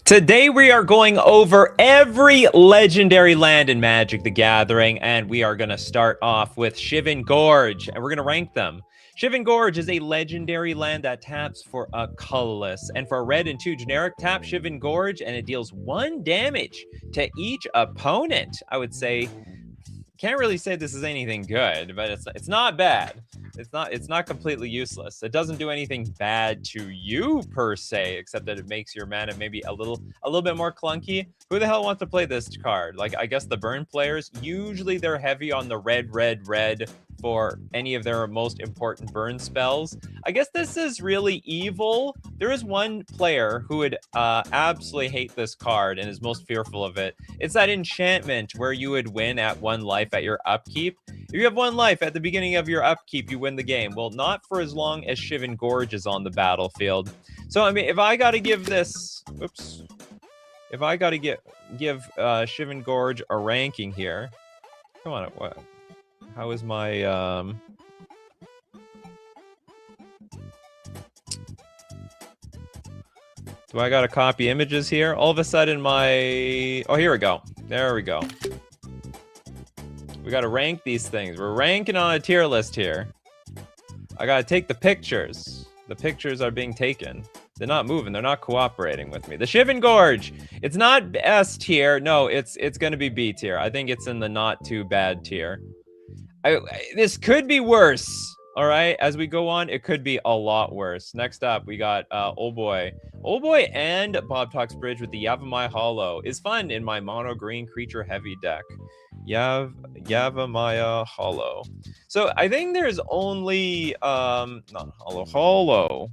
Today we are going over every legendary land in Magic the Gathering, and we are going to start off with Shivan Gorge, and we're going to rank them. Shivan Gorge is a legendary land that taps for a colorless, and for a red and 2 generic, tap Shivan Gorge, and it deals 1 damage to each opponent. I would say, can't really say this is anything good, but it's not bad. It's not completely useless. It doesn't do anything bad to you per se, except that it makes your mana maybe a little bit more clunky. Who the hell wants to play this card? Like, I guess the burn players, usually they're heavy on the red for any of their most important burn spells. I guess this is really evil. There is one player who would absolutely hate this card and is most fearful of it. It's that enchantment where you would win at 1 life at your upkeep. If you have 1 life at the beginning of your upkeep, you win the game. Well, not for as long as Shivan Gorge is on the battlefield. So, I mean, if I got to give this... Oops. If I got to give Shivan Gorge a ranking here... Come on, what? How is my... Do I got to copy images here? All of a sudden my... Oh, here we go. There we go. We got to rank these things. We're ranking on a tier list here. I got to take the pictures. The pictures are being taken. They're not moving. They're not cooperating with me. The Shivan Gorge. It's not S tier. No, it's going to be B tier. I think it's in the not too bad tier. This could be worse. All right, as we go on, it could be a lot worse. Next up, we got Old Boy. Old Boy and Bob Talks Bridge with the Yavimaya Hollow is fun in my mono green creature heavy deck. Yavimaya Hollow. So I think there's only not Hollow.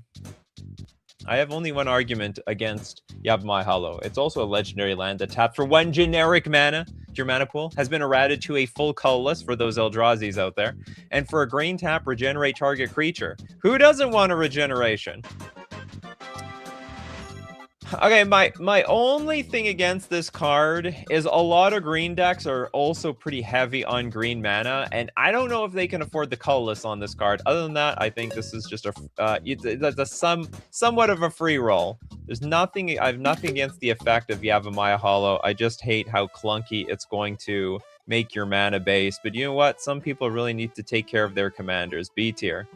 I have only one argument against Yavimaya Hollow. It's also a legendary land that taps for 1 generic mana. Your mana pool has been errated to a full colorless for those Eldrazi's out there. And for a green tap, regenerate target creature. Who doesn't want a regeneration? Okay, my only thing against this card is a lot of green decks are also pretty heavy on green mana, and I don't know if they can afford the colorless on this card. Other than that, I think this is just somewhat of a free roll. There's nothing, I have nothing against the effect of Yavimaya Hollow. I just hate how clunky it's going to make your mana base. But you know what? Some people really need to take care of their commanders. B tier.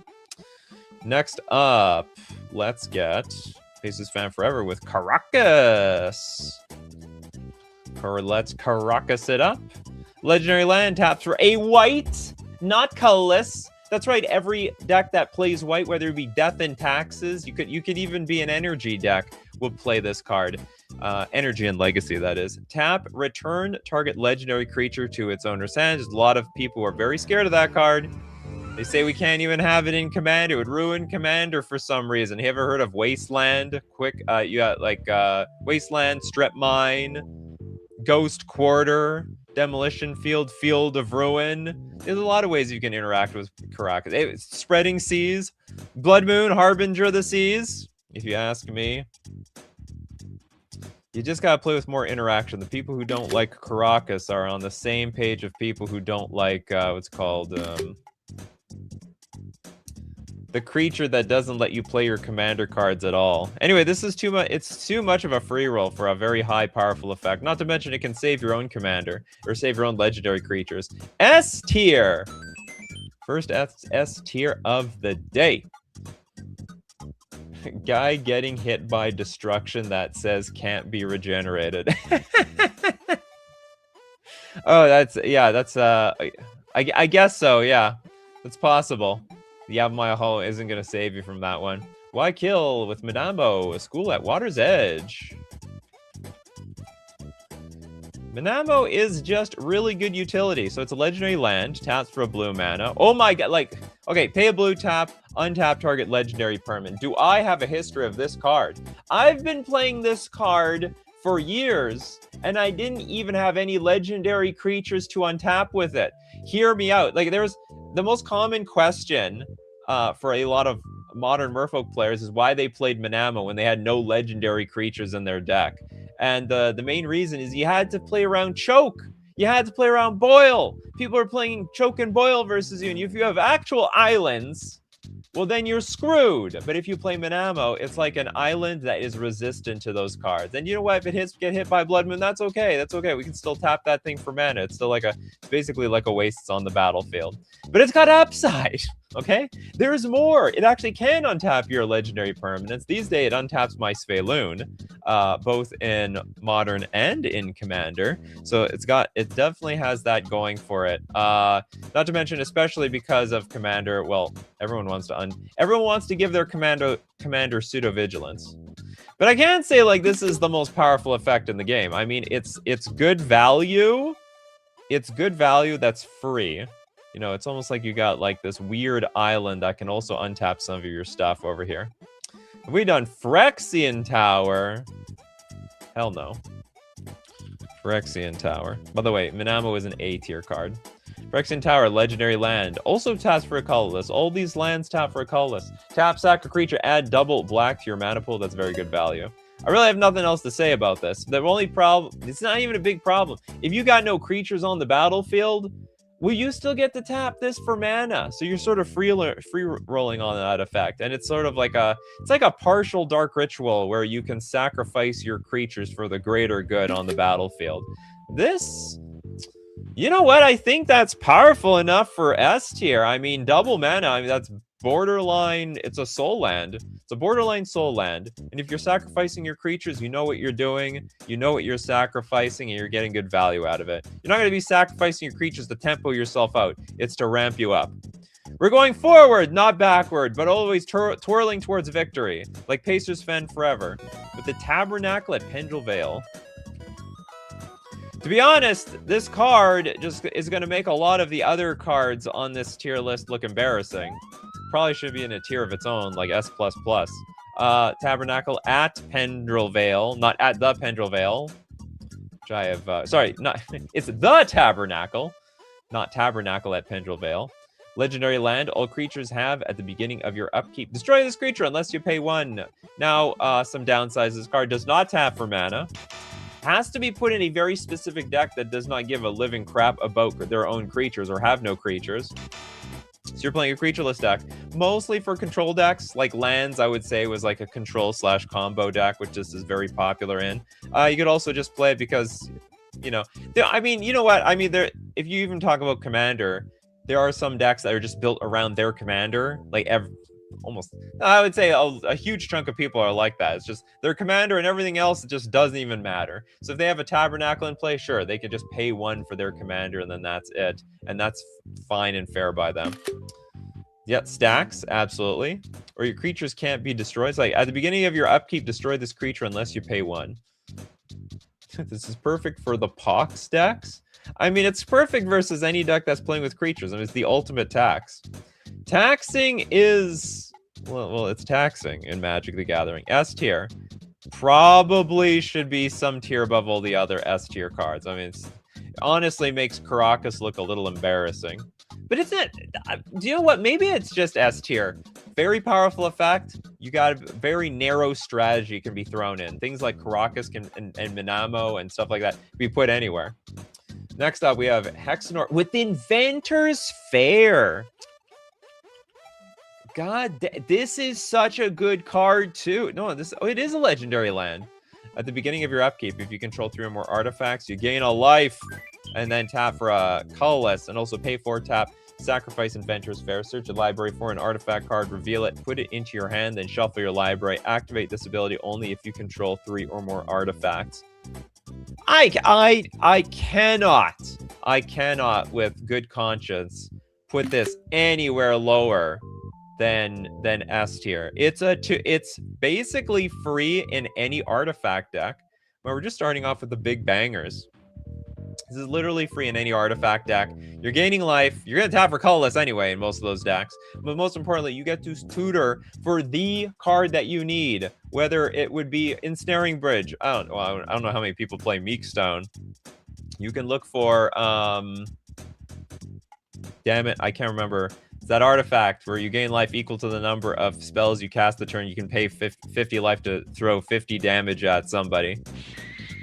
Next up, let's get Faces Fan Forever with Caracas. Let's Caracas it up. Legendary land taps for a white, not colorless. That's right, every deck that plays white, whether it be Death and Taxes, you could even be an energy deck, will play this card. Energy and Legacy, that is. Tap, return target legendary creature to its owner's hand. There's a lot of people who are very scared of that card. They say we can't even have it in Commander. It would ruin Commander for some reason. You ever heard of Wasteland? You got like Wasteland, Strip Mine, Ghost Quarter, Demolition Field, Field of Ruin. There's a lot of ways you can interact with Caracas. Spreading Seas, Blood Moon, Harbinger of the Seas. If you ask me, you just gotta play with more interaction. The people who don't like Caracas are on the same page of people who don't like what's called the creature that doesn't let you play your commander cards at all. Anyway, this is too much. It's too much of a free roll for a very high, powerful effect. Not to mention it can save your own commander or save your own legendary creatures. S tier. First S tier of the day. Guy getting hit by destruction that says can't be regenerated. Oh, that's I guess so. Yeah, that's possible. The Yavimaya Hollow isn't going to save you from that one. Why kill with Minambo, a school at Water's Edge? Minambo is just really good utility. So it's a legendary land, taps for a blue mana. Oh my god, like, okay, pay a blue tap, untap target legendary permanent. Do I have a history of this card? I've been playing this card for years, and I didn't even have any legendary creatures to untap with it. Hear me out. Like, there's the most common question for a lot of modern Merfolk players is why they played Minamo when they had no legendary creatures in their deck. And the main reason is you had to play around Choke. You had to play around Boil. People are playing Choke and Boil versus you. And if you have actual islands, well, then you're screwed. But if you play Minamo, it's like an island that is resistant to those cards. And you know what? If it get hit by Blood Moon, that's okay. That's okay. We can still tap that thing for mana. It's still it's basically like a waste on the battlefield. But it's got upside, okay? There's more. It actually can untap your legendary permanents. These days, it untaps my Sveloon, both in Modern and in Commander. So it definitely has that going for it. Not to mention, especially because of Commander, well, everyone wants to give their commander pseudo vigilance. But I can't say this is the most powerful effect in the game. I mean, it's good value. It's good value that's free. You know, it's almost like you got this weird island that can also untap some of your stuff over here. Have we done Phyrexian Tower? Hell no. Phyrexian Tower. By the way, Minamo is an A tier card. Phyrexian Tower, legendary land. Also taps for a colorless. All these lands tap for a colorless. Tap, sack a creature, add double black to your mana pool. That's very good value. I really have nothing else to say about this. The only problem, it's not even a big problem. If you got no creatures on the battlefield, will you still get to tap this for mana? So you're sort of free rolling on that effect. And it's sort of like a partial Dark Ritual where you can sacrifice your creatures for the greater good on the battlefield. This, you know what? I think that's powerful enough for S tier. I mean, double mana, I mean, that's borderline, it's a soul land. It's a borderline soul land. And if you're sacrificing your creatures, you know what you're doing, you know what you're sacrificing, and you're getting good value out of it. You're not going to be sacrificing your creatures to tempo yourself out. It's to ramp you up. We're going forward, not backward, but always twirling towards victory, like Pacers Fen forever, with the Tabernacle at Pendrell Vale. To be honest, this card just is going to make a lot of the other cards on this tier list look embarrassing. Probably should be in a tier of its own, like S++. Tabernacle at Pendrell Vale, not at the Pendrell Vale. Which I have, sorry, not, it's the Tabernacle, not Tabernacle at Pendrell Vale. Legendary land, all creatures have at the beginning of your upkeep. Destroy this creature unless you pay 1. Now, some downsides. This card does not tap for mana. Has to be put in a very specific deck that does not give a living crap about their own creatures or have no creatures. So you're playing a creatureless deck, mostly for control decks, like lands, I would say, was like a control/combo deck, which this is very popular in. You could also just play it because, you know, I mean, you know what? I mean, if you even talk about Commander, there are some decks that are just built around their Commander, like almost, I would say a huge chunk of people are like that. It's just their Commander and everything else, it just doesn't even matter. So if they have a Tabernacle in play, sure, they could just pay 1 for their Commander and then that's it. And that's fine and fair by them. Yeah, stacks, absolutely. Or your creatures can't be destroyed. It's like at the beginning of your upkeep, destroy this creature unless you pay 1. This is perfect for the Pox decks. I mean, it's perfect versus any deck that's playing with creatures. I mean, it's the ultimate tax. Taxing is, well, it's taxing in Magic the Gathering. S tier probably should be some tier above all the other S tier cards. I mean, it honestly makes Caracas look a little embarrassing. But it's not, do you know what? Maybe it's just S tier. Very powerful effect. You got a very narrow strategy can be thrown in. Things like Caracas and Minamo and stuff like that can be put anywhere. Next up, we have Hexenor with Inventor's Fair. God, this is such a good card too. No, it is a legendary land. At the beginning of your upkeep, if you control 3 or more artifacts, you gain a life, and then tap for a colorless, and also pay 4 tap. Sacrifice Inventor's Fair. Search a library for an artifact card, reveal it, put it into your hand, then shuffle your library. Activate this ability only if you control 3 or more artifacts. I cannot, with good conscience, put this anywhere lower than S tier. It's basically free in any artifact deck, but we're just starting off with the big bangers. This is literally free in any artifact deck. You're gaining life. You're going to tap for colorless anyway in most of those decks. But most importantly, you get to tutor for the card that you need. Whether it would be Ensnaring Bridge. I don't know how many people play Meekstone. You can look for... damn it, I can't remember. It's that artifact where you gain life equal to the number of spells you cast the turn. You can pay 50 life to throw 50 damage at somebody.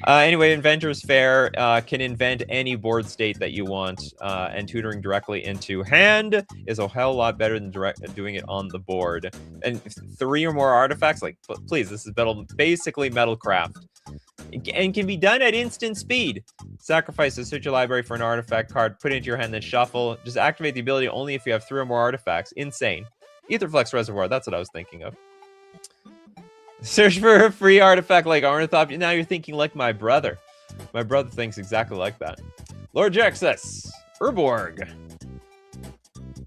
Anyway, Inventor's Fair can invent any board state that you want, and tutoring directly into hand is a hell lot better than doing it on the board. And 3 or more artifacts, like, please, this is basically metalcraft. And can be done at instant speed. Sacrifice a search your library for an artifact card, put it into your hand, then shuffle. Just activate the ability only if you have 3 or more artifacts. Insane. Aetherflex Reservoir, that's what I was thinking of. Search for a free artifact like Ornithop. Now you're thinking like my brother. My brother thinks exactly like that. Lord Jexus. Urborg.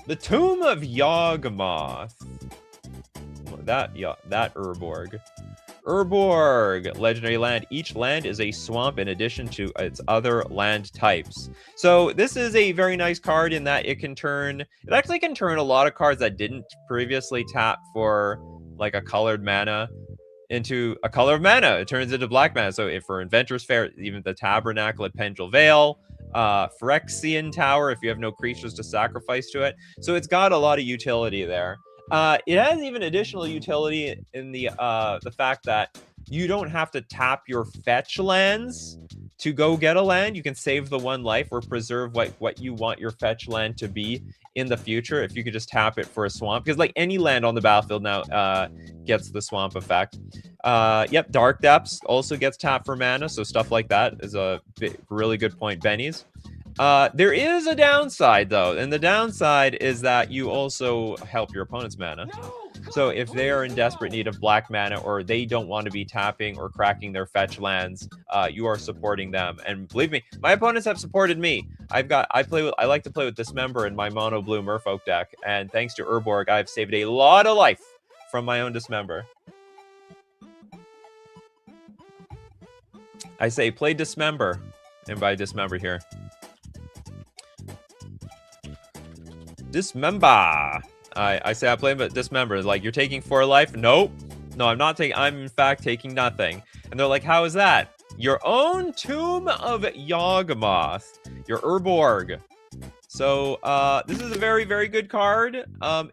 The Tomb of Yawgmoth. That Urborg. Urborg, legendary land. Each land is a swamp in addition to its other land types. So this is a very nice card in that it actually can turn a lot of cards that didn't previously tap for like a colored mana into a color of mana. It turns into black mana. So if for Inventor's Fair, even the Tabernacle at Pendrell Vale, Phyrexian Tower, if you have no creatures to sacrifice to it. So it's got a lot of utility there. It has even additional utility in the fact that you don't have to tap your fetch lands to go get a land. You can save the 1 life or preserve what you want your fetch land to be in the future if you could just tap it for a swamp. Because like any land on the battlefield now gets the swamp effect. Yep, Dark Depths also gets tapped for mana, so stuff like that is a really good point, Benny's. There is a downside, though, and the downside is that you also help your opponent's mana. So if they are in desperate need of black mana, or they don't want to be tapping or cracking their fetch lands, you are supporting them. And believe me, my opponents have supported me. I like to play with Dismember in my mono blue Merfolk deck, and thanks to Urborg, I've saved a lot of life from my own Dismember. I say play Dismember, and by Dismember here. Dismember. I say I play but Dismember. Like, you're taking 4 life? Nope. No, I'm not taking. I'm in fact taking nothing. And they're like, how is that? Your own Tomb of Yawgmoth. Your Urborg. So this is a very, very good card.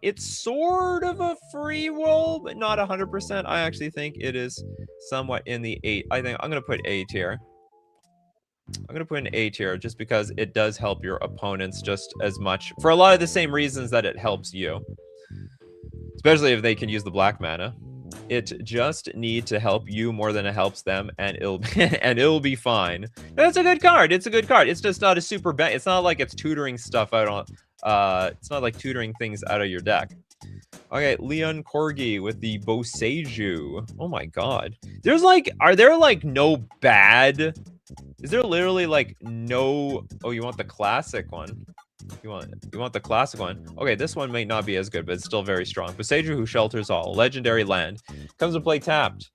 It's sort of a free roll, but not 100%. I actually think it is somewhat in the 8. I think I'm gonna put A tier. I'm going to put an A tier just because it does help your opponents just as much for a lot of the same reasons that it helps you. Especially if they can use the black mana. It just needs to help you more than it helps them, and it'll be fine. That's a good card. It's a good card. It's just not a super it's not like it's tutoring stuff out on it's not like tutoring things out of your deck. Okay, Leon Corgi with the Boseiju. Oh my god. Are there like no bad? Is there literally like no? Oh, you want the classic one? You want the classic one? Okay, this one might not be as good, but it's still very strong. Boseiju, who shelters all, legendary land, comes to play tapped.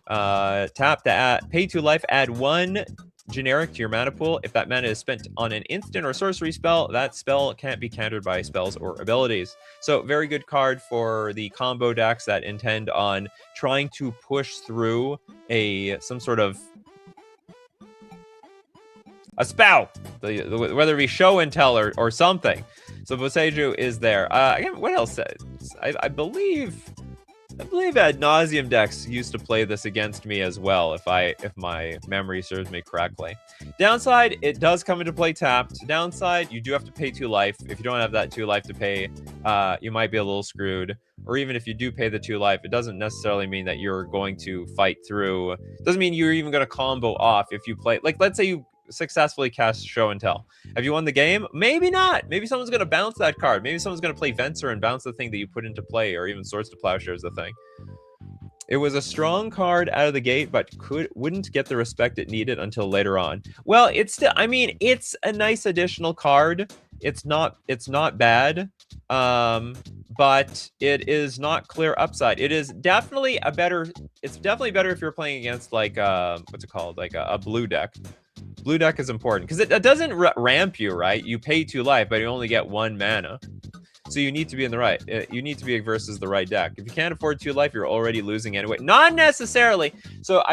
Tap to pay 2 life, add 1 generic to your mana pool. If that mana is spent on an instant or sorcery spell, that spell can't be countered by spells or abilities. So very good card for the combo decks that intend on trying to push through some sort of a spell, whether it be show and tell or something. So Boseiju is there. Again, what else? I believe Ad Nauseam decks used to play this against me as well, if my memory serves me correctly. Downside, it does come into play tapped. Downside, you do have to pay 2 life. If you don't have that 2 life to pay, you might be a little screwed. Or even if you do pay the 2 life, it doesn't necessarily mean that you're going to fight through. It doesn't mean you're even going to combo off if you play. Like, let's say you successfully cast show and tell. Have you won the game? Maybe not. Maybe someone's going to bounce that card. Maybe someone's going to play Venser and bounce the thing that you put into play, or even Swords to Plowshares the thing. It was a strong card out of the gate, but wouldn't get the respect it needed until later on. Well, it's still, I mean, it's a nice additional card. It's not bad. But it is not clear upside. It is definitely better if you're playing against like what's it called? Like a blue deck. Blue deck is important because it doesn't ramp you, right? You pay 2 life, but you only get 1 mana. So you need to be in the right. You need to be versus the right deck. If you can't afford 2 life, you're already losing anyway. Not necessarily. So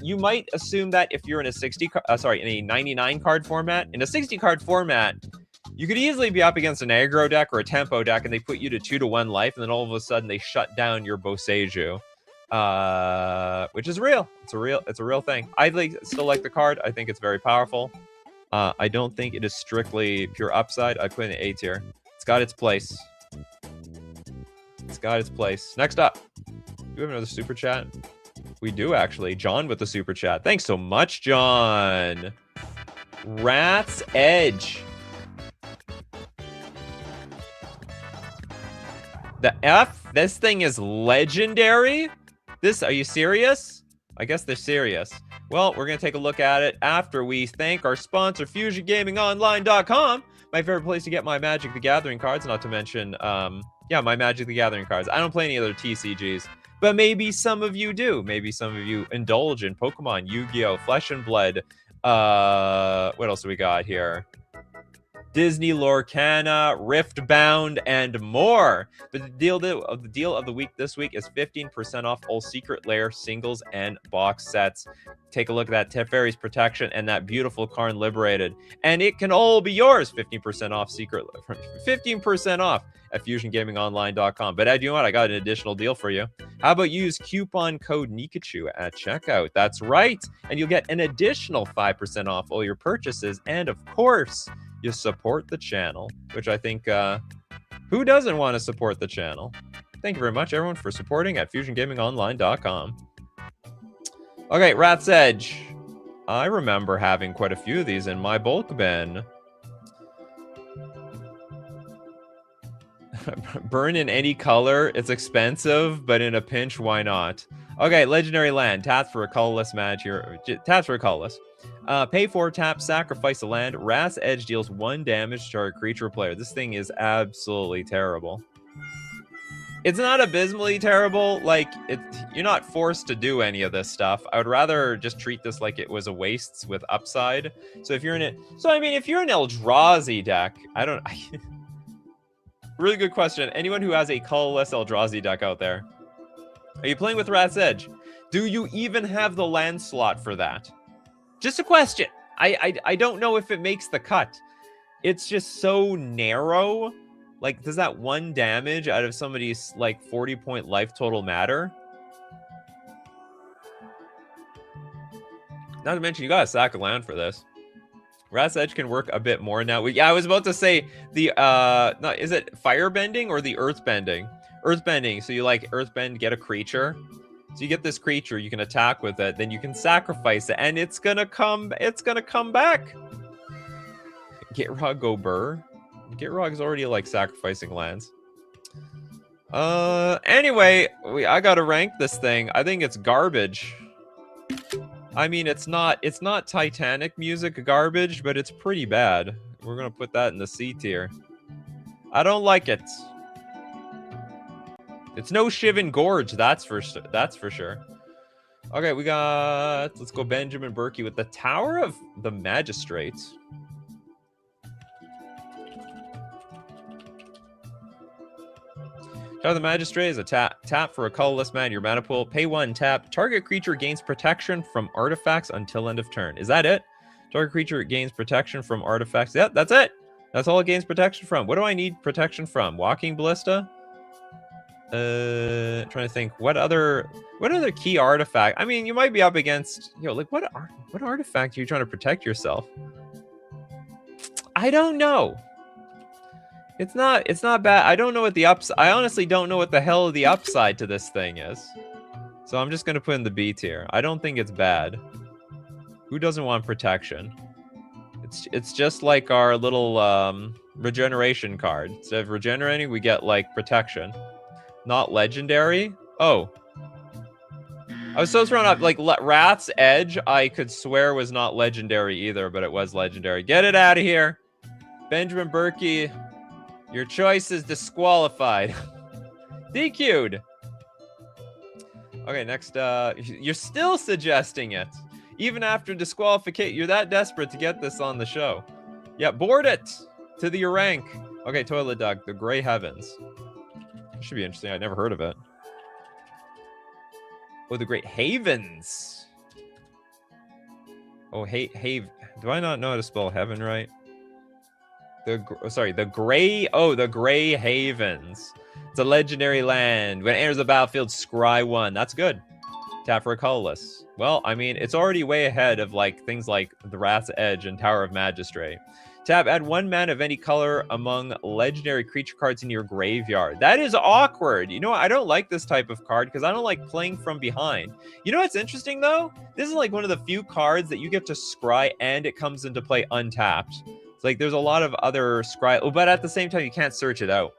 you might assume that if you're in a 99 card format, in a 60 card format, you could easily be up against an aggro deck or a tempo deck, and they put you to 2 to 1 life, and then all of a sudden they shut down your Boseiju. which is real. It's a real thing. I still like the card. I think it's very powerful. I don't think it is strictly pure upside. I put it in A tier. It's got its place. It's got its place. Next up, do we have another super chat? We do, actually. John with the super chat. Thanks so much, John. Rat's Edge. The F? This thing is legendary? Are you serious? I guess they're serious. Well, we're going to take a look at it after we thank our sponsor, FusionGamingOnline.com. My favorite place to get my Magic the Gathering cards, not to mention, my Magic the Gathering cards. I don't play any other TCGs, but maybe some of you do. Maybe some of you indulge in Pokemon, Yu-Gi-Oh!, Flesh and Blood. What else do we got here? Disney Lorcana, Riftbound, and more. But the deal of the week this week is 15% off all Secret Lair singles and box sets. Take a look at that Teferi's Protection and that beautiful Karn Liberated. And it can all be yours. 15% off 15% off at FusionGamingOnline.com. But you know what? I got an additional deal for you. How about you use coupon code Nikachu at checkout? That's right. And you'll get an additional 5% off all your purchases. And of course, you support the channel, which I think, who doesn't want to support the channel? Thank you very much, everyone, for supporting at FusionGamingOnline.com. Okay, Rat's Edge. I remember having quite a few of these in my bulk bin. Burn in any color. It's expensive, but in a pinch, why not? Okay, Legendary Land. Tap for a colorless match here. Tap for a colorless. Pay 4, tap, sacrifice a land. Rat's Edge deals 1 damage to a creature or player. This thing is absolutely terrible. It's not abysmally terrible. Like, you're not forced to do any of this stuff. I would rather just treat this like it was a waste with upside. So if you're in it, if you're an Eldrazi deck, really good question. Anyone who has a colorless Eldrazi deck out there, are you playing with Rat's Edge? Do you even have the land slot for that? Just a question. I don't know if it makes the cut. It's just so narrow. Like, does that 1 damage out of somebody's, 40-point life total matter? Not to mention, you gotta sack a land for this. Rat's Edge can work a bit more now. I was about to say the, is it firebending or the earthbending? Earthbending, so you, earthbend, get a creature. So you get this creature, you can attack with it, then you can sacrifice it, and it's gonna come back. Gitrog go burr. Gitrog's already sacrificing lands. Anyway, I gotta rank this thing. I think it's garbage. I mean, it's not Titanic music garbage, but it's pretty bad. We're gonna put that in the C tier. I don't like it. It's no Shivan Gorge, that's for sure. Okay, let's go Benjamin Berkey with the Tower of the Magistrates. Tower of the Magistrate is a tap for a colorless mana in your mana pool. Pay 1, tap. Target creature gains protection from artifacts until end of turn. Is that it? Target creature gains protection from artifacts. Yep, that's it. That's all it gains protection from. What do I need protection from? Walking Ballista? Trying to think. What other key artifact? I mean, you might be up against, what artifact are you trying to protect yourself? I don't know. It's not bad. I don't know what the I honestly don't know what the hell the upside to this thing is. So I'm just gonna put in the B tier. I don't think it's bad. Who doesn't want protection? It's just like our little regeneration card. Instead of regenerating, we get protection. Not legendary. Oh. I was so thrown up. Rat's Edge, I could swear was not legendary either, but it was legendary. Get it out of here. Benjamin Berkey. Your choice is disqualified. DQ'd. Okay, next. You're still suggesting it. Even after disqualification, you're that desperate to get this on the show. Yeah, board it to your rank. Okay, Toilet Dog, the Grey Heavens. This should be interesting. I'd never heard of it. Oh, the Great Havens. Oh, Do I not know how to spell heaven right? the Gray Havens. It's a legendary land. When it enters the battlefield, scry 1. That's good. Tap for a colorless. Well, I mean, it's already way ahead of like things like the Wrath's Edge and Tower of Magistrate. Tap, add 1 mana of any color among legendary creature cards in your graveyard. That is awkward. You know what? I don't like this type of card because I don't like playing from behind. You know what's interesting though? This is like one of the few cards that you get to scry and it comes into play untapped. It's like there's a lot of other scry, but at the same time you can't search it out.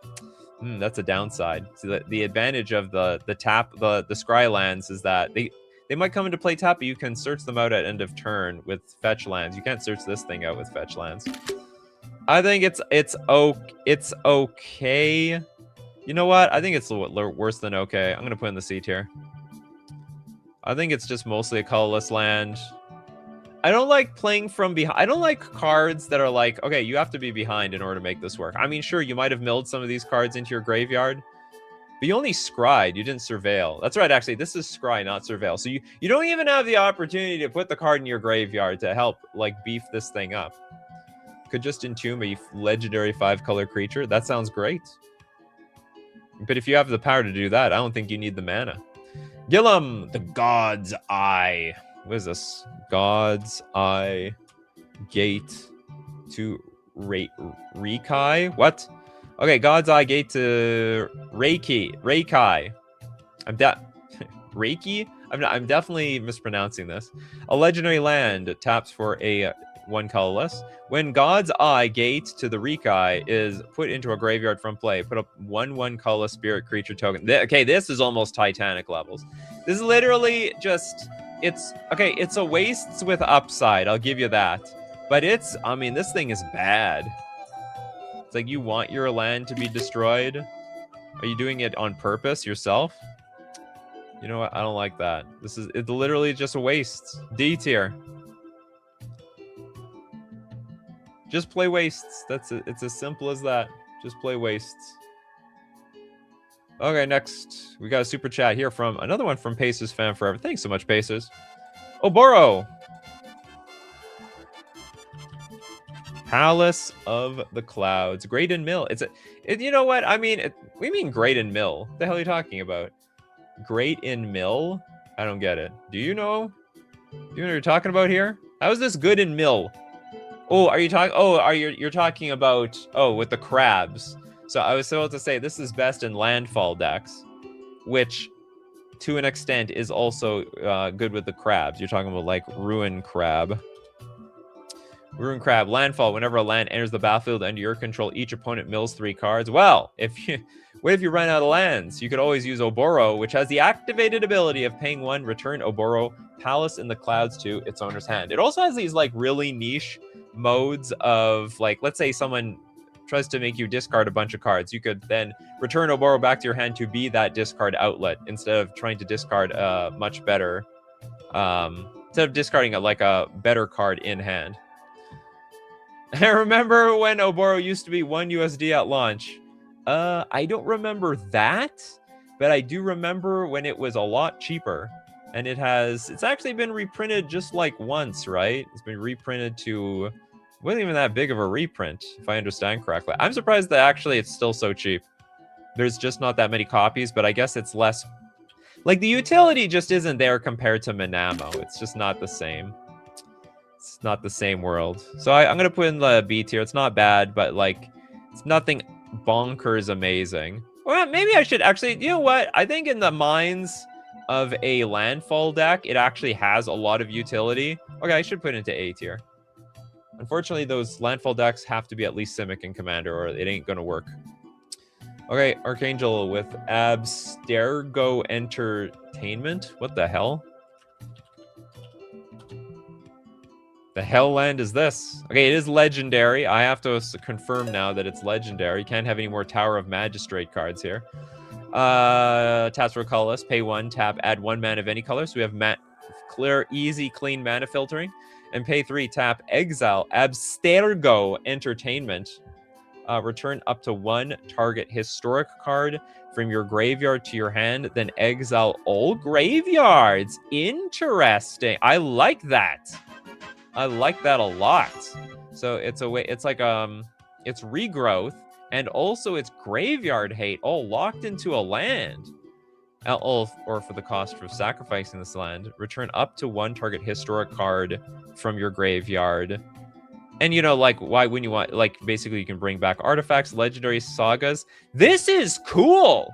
That's a downside. So the advantage of the scry lands is that they might come into play tap, but you can search them out at end of turn with fetch lands. You can't search this thing out with fetch lands. I think it's okay. You know what? I think it's worse than okay. I'm gonna put in the C tier. I think it's just mostly a colorless land. I don't like playing from behind. I don't like cards that are like, okay, you have to be behind in order to make this work. I mean, sure, you might have milled some of these cards into your graveyard, but you only scryed, you didn't surveil. That's right, actually, this is scry, not surveil. So you don't even have the opportunity to put the card in your graveyard to help, like, beef this thing up. Could just entomb a legendary 5-color creature. That sounds great. But if you have the power to do that, I don't think you need the mana. Gillum, the God's Eye. What is this? God's Eye Gate to Reikai? What? Okay, God's Eye Gate to Reikai. Reiki? I'm definitely mispronouncing this. A legendary land taps for a 1 colorless. When God's Eye Gate to the Reikai is put into a graveyard from play, put up 1/1 colorless spirit creature token. Okay, this is almost Titanic levels. This is literally just... It's a wastes with upside, I'll give you that. But I mean, this thing is bad. It's like, you want your land to be destroyed? Are you doing it on purpose yourself? You know what? I don't like that. It's literally just a waste. D tier. Just play wastes. That's it. It's as simple as that. Just play wastes. Okay, next, we got a super chat here from another one from Pacers Fan Forever. Thanks so much, Pacers. Oboro. Palace of the Clouds. Great and Mill. You know what? I mean, we mean Great and Mill. What the hell are you talking about? Great in Mill? I don't get it. Do you know? Do you know what you're talking about here? How is this good in Mill? Oh, are you talking? Oh, you're talking about? Oh, with the crabs. So I was supposed to say this is best in landfall decks, which to an extent is also good with the crabs. You're talking about like Ruin Crab. Ruin Crab, landfall. Whenever a land enters the battlefield under your control, each opponent mills 3 cards. Well, what if you run out of lands? You could always use Oboro, which has the activated ability of paying 1, return Oboro Palace in the Clouds to its owner's hand. It also has these like really niche modes of like, let's say someone tries to make you discard a bunch of cards. You could then return Oboro back to your hand to be that discard outlet instead of trying to discard a much better, instead of discarding a better card in hand. I remember when Oboro used to be 1 USD at launch. I don't remember that, but I do remember when it was a lot cheaper. And it's actually been reprinted just like once, right? It's been reprinted to, it wasn't even that big of a reprint, if I understand correctly. I'm surprised that actually it's still so cheap. There's just not that many copies, but I guess it's less, like the utility just isn't there compared to Manamo. It's just not the same. It's not the same world. So I'm going to put in the B tier. It's not bad, but like, it's nothing bonkers amazing. Well, maybe I should actually, you know what? I think in the minds of a landfall deck, it actually has a lot of utility. Okay, I should put it into A tier. Unfortunately, those landfall decks have to be at least Simic and Commander, or it ain't going to work. Okay, Archangel with Abstergo Entertainment. What the hell? The hell land is this? Okay, it is legendary. I have to confirm now that it's legendary. Can't have any more Tower of Magistrate cards here. Taps for colorless. Pay 1, tap, add 1 mana of any color. So we have clear, easy, clean mana filtering. And pay 3, tap, exile, Abstergo Entertainment. Return up to 1 target historic card from your graveyard to your hand, then exile all graveyards. Interesting. I like that. I like that a lot. So it's a way, it's like its regrowth, and also its graveyard hate all locked into a land. Or for the cost of sacrificing this land, return up to 1 target historic card from your graveyard. And you know, like, why wouldn't you want, like, basically you can bring back artifacts, legendary sagas. This is cool.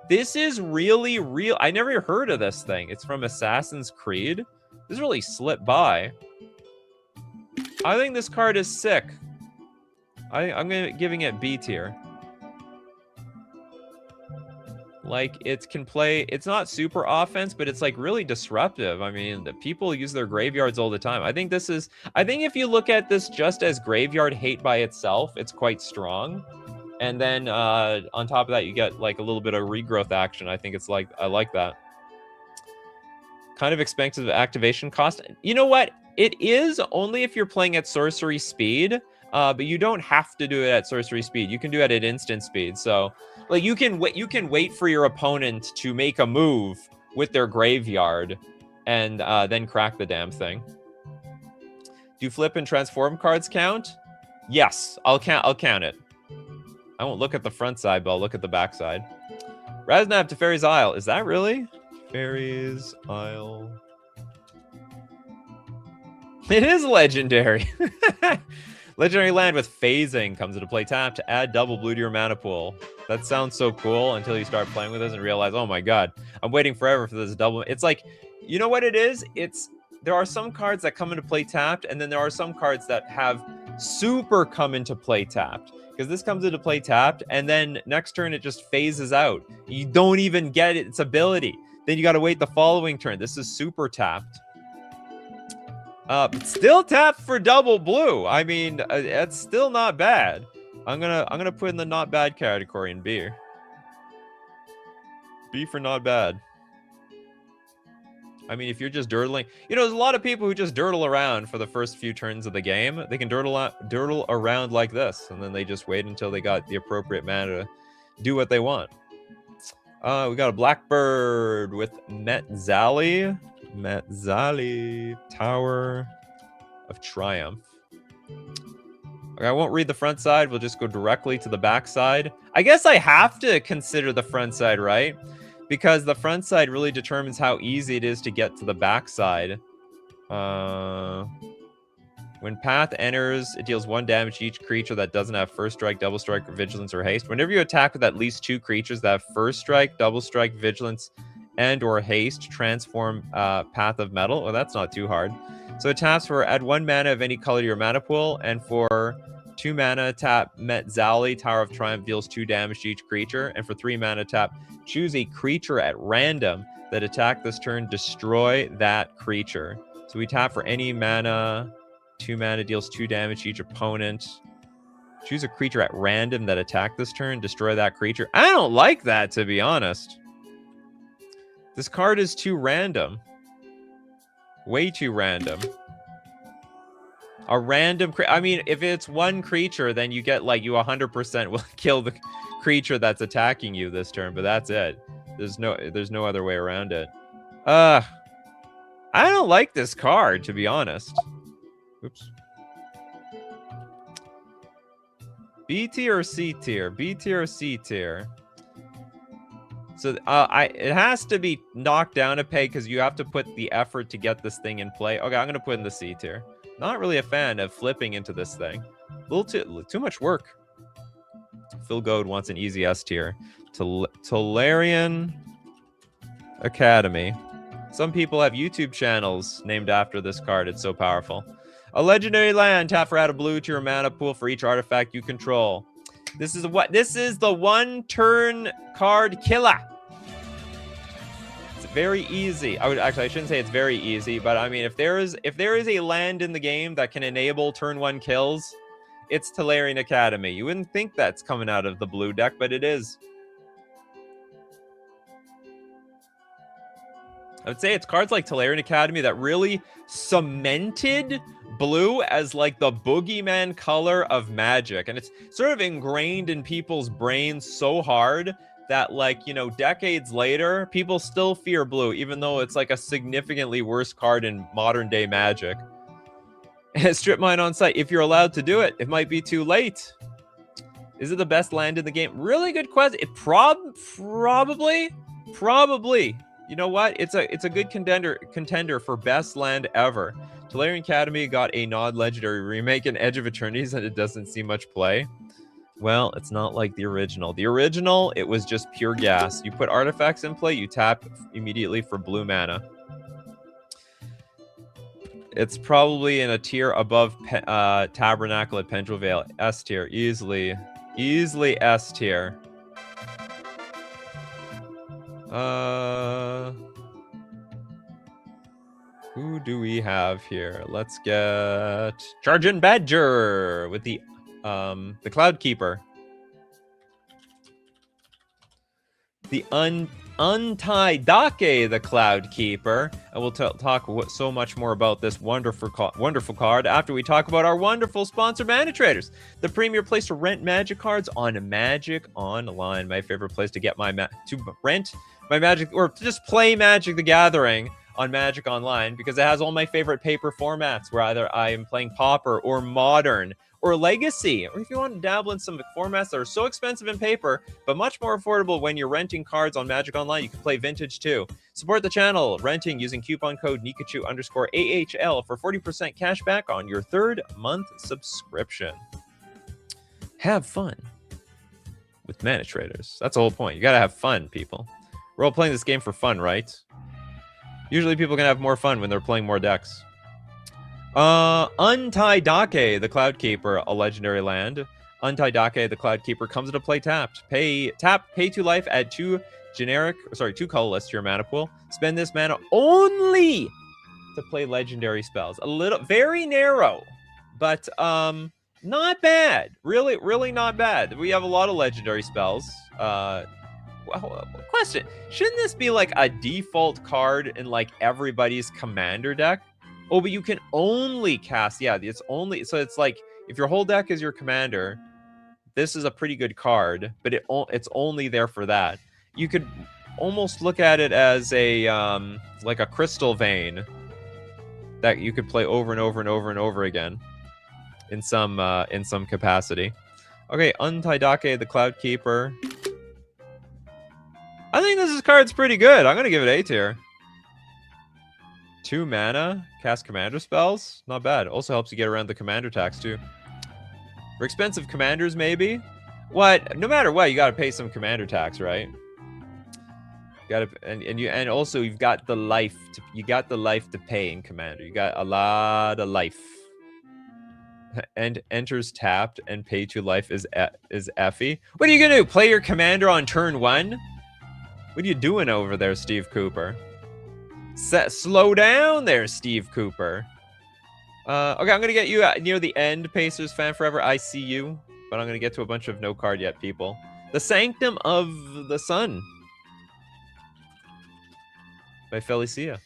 This is really real. I never heard of this thing. It's from Assassin's Creed. This really slipped by. I think this card is sick. I'm giving it B tier. Like, it can play, it's not super offense, but it's like really disruptive. I mean, the people use their graveyards all the time. I think if you look at this just as graveyard hate by itself, it's quite strong. And then on top of that, you get like a little bit of regrowth action. I think it's like, I like that. Kind of expensive activation cost. You know what? It is only if you're playing at sorcery speed, but you don't have to do it at sorcery speed. You can do it at instant speed. So, like, you can wait for your opponent to make a move with their graveyard, and then crack the damn thing. Do flip and transform cards count? Yes, I'll count it. I won't look at the front side, but I'll look at the back side. Raznav to Fairy's Isle. Is that really? Fairy's Isle. It is legendary. Legendary land with phasing comes into play. Tap to add double blue to your mana pool. That sounds so cool until you start playing with this and realize, oh my god, I'm waiting forever for this double. It's like, you know what it is? There are some cards that come into play tapped, and then there are some cards that have super come into play tapped. Because this comes into play tapped, and then next turn it just phases out. You don't even get its ability. Then you got to wait the following turn. This is super tapped. But still tapped for double blue. I mean, it's still not bad. I'm gonna put in the not bad category in B. B for not bad. I mean, if you're just dirtling, you know, there's a lot of people who just dirtle around for the first few turns of the game. They can dirtle around like this, and then they just wait until they got the appropriate mana to do what they want. We got a Blackbird with Metzali. Tower of Triumph. Okay, I won't read the front side. We'll just go directly to the back side. I guess I have to consider the front side, right? Because the front side really determines how easy it is to get to the back side. When Path enters, it deals 1 damage to each creature that doesn't have First Strike, Double Strike, Vigilance, or Haste. Whenever you attack with at least 2 creatures that have First Strike, Double Strike, Vigilance, and or Haste, transform Path of Metal. Well, that's not too hard. So it taps for add 1 mana of any color to your mana pool, and for 2 mana, tap Metzali, Tower of Triumph, deals 2 damage to each creature, and for 3 mana, tap choose a creature at random that attack this turn, destroy that creature. So we tap for any mana, 2 mana, deals 2 damage to each opponent. Choose a creature at random that attack this turn, destroy that creature. I don't like that, to be honest. This card is too random. Way too random. A random... I mean, if it's 1 creature, then you get, like, you 100% will kill the creature that's attacking you this turn, but that's it. There's no other way around it. I don't like this card, to be honest. Oops. B tier or C tier? B tier or C tier? So it has to be knocked down a peg because you have to put the effort to get this thing in play. Okay, I'm gonna put in the C tier. Not really a fan of flipping into this thing. A little too much work. Phil Goad wants an easy S tier. Tolarian Academy. Some people have YouTube channels named after this card. It's so powerful. A legendary land. Tap for add a blue to your mana pool for each artifact you control. This is the 1-turn card killer. It's very easy. I shouldn't say it's very easy, but I mean, if there is a land in the game that can enable turn 1 kills, it's Tolarian Academy. You wouldn't think that's coming out of the blue deck, but it is. I would say it's cards like Tolarian Academy that really cemented blue as like the boogeyman color of Magic, and it's sort of ingrained in people's brains so hard that, like, you know, decades later people still fear blue, even though it's like a significantly worse card in modern day Magic. Strip mine on site. If you're allowed to do it, it might be too late. Is it the best land in the game? Really good question. It probably. You know what? It's a good contender for best land ever. Tolarian Academy got a non-legendary remake in Edge of Eternities, and it doesn't see much play. Well, it's not like the original. The original, it was just pure gas. You put artifacts in play, you tap immediately for blue mana. It's probably in a tier above Tabernacle at Pendrell Vale. S tier, easily S tier. Who do we have here? Let's get Chargin' Badger with the Cloud Keeper. The Untie Dake, the Cloud Keeper. And we'll talk so much more about this wonderful card after we talk about our wonderful sponsor, Mana Traders, the premier place to rent Magic cards on Magic Online. My favorite place to get rent my Magic, or to just play Magic the Gathering on Magic Online, because it has all my favorite paper formats, where either I am playing Pauper or Modern or Legacy, or if you want to dabble in some formats that are so expensive in paper, but much more affordable when you're renting cards on Magic Online, you can play Vintage too. Support the channel, renting using coupon code Nikachu_AHL for 40% cash back on your 3rd month subscription. Have fun with Mana Traders. That's the whole point. You gotta have fun, people. We're all playing this game for fun, right? Usually people can have more fun when they're playing more decks. Untie Dake, the Cloud Keeper, a legendary land. Untie Dake, the Cloud Keeper, comes into play tapped. Pay 2 life, add 2 colorless to your mana pool. Spend this mana only to play legendary spells. Very narrow, but not bad. Really not bad. We have a lot of legendary spells. Question, shouldn't this be like a default card in like everybody's commander deck? Oh, but you can only cast, so it's like if your whole deck is your commander, this is a pretty good card, but it's only there for that. You could almost look at it as a like a Crystal Vein that you could play over and over and over and over again in some capacity. Okay, Untie Dake, the Cloud Keeper. I think this card's pretty good. I'm gonna give it A tier. 2 mana, cast commander spells. Not bad. Also helps you get around the commander tax too. For expensive commanders, maybe. No matter what, you gotta pay some commander tax, right? And also you've got the life to pay in commander. You got a lot of life. And enters tapped and pay 2 life is effy. What are you gonna do? Play your commander on turn 1? What are you doing over there, Steve Cooper? Slow down there, Steve Cooper. Okay, I'm gonna get you near the end, Pacers fan forever. I see you, but I'm gonna get to a bunch of no card yet people. The Sanctum of the Sun by Felicia.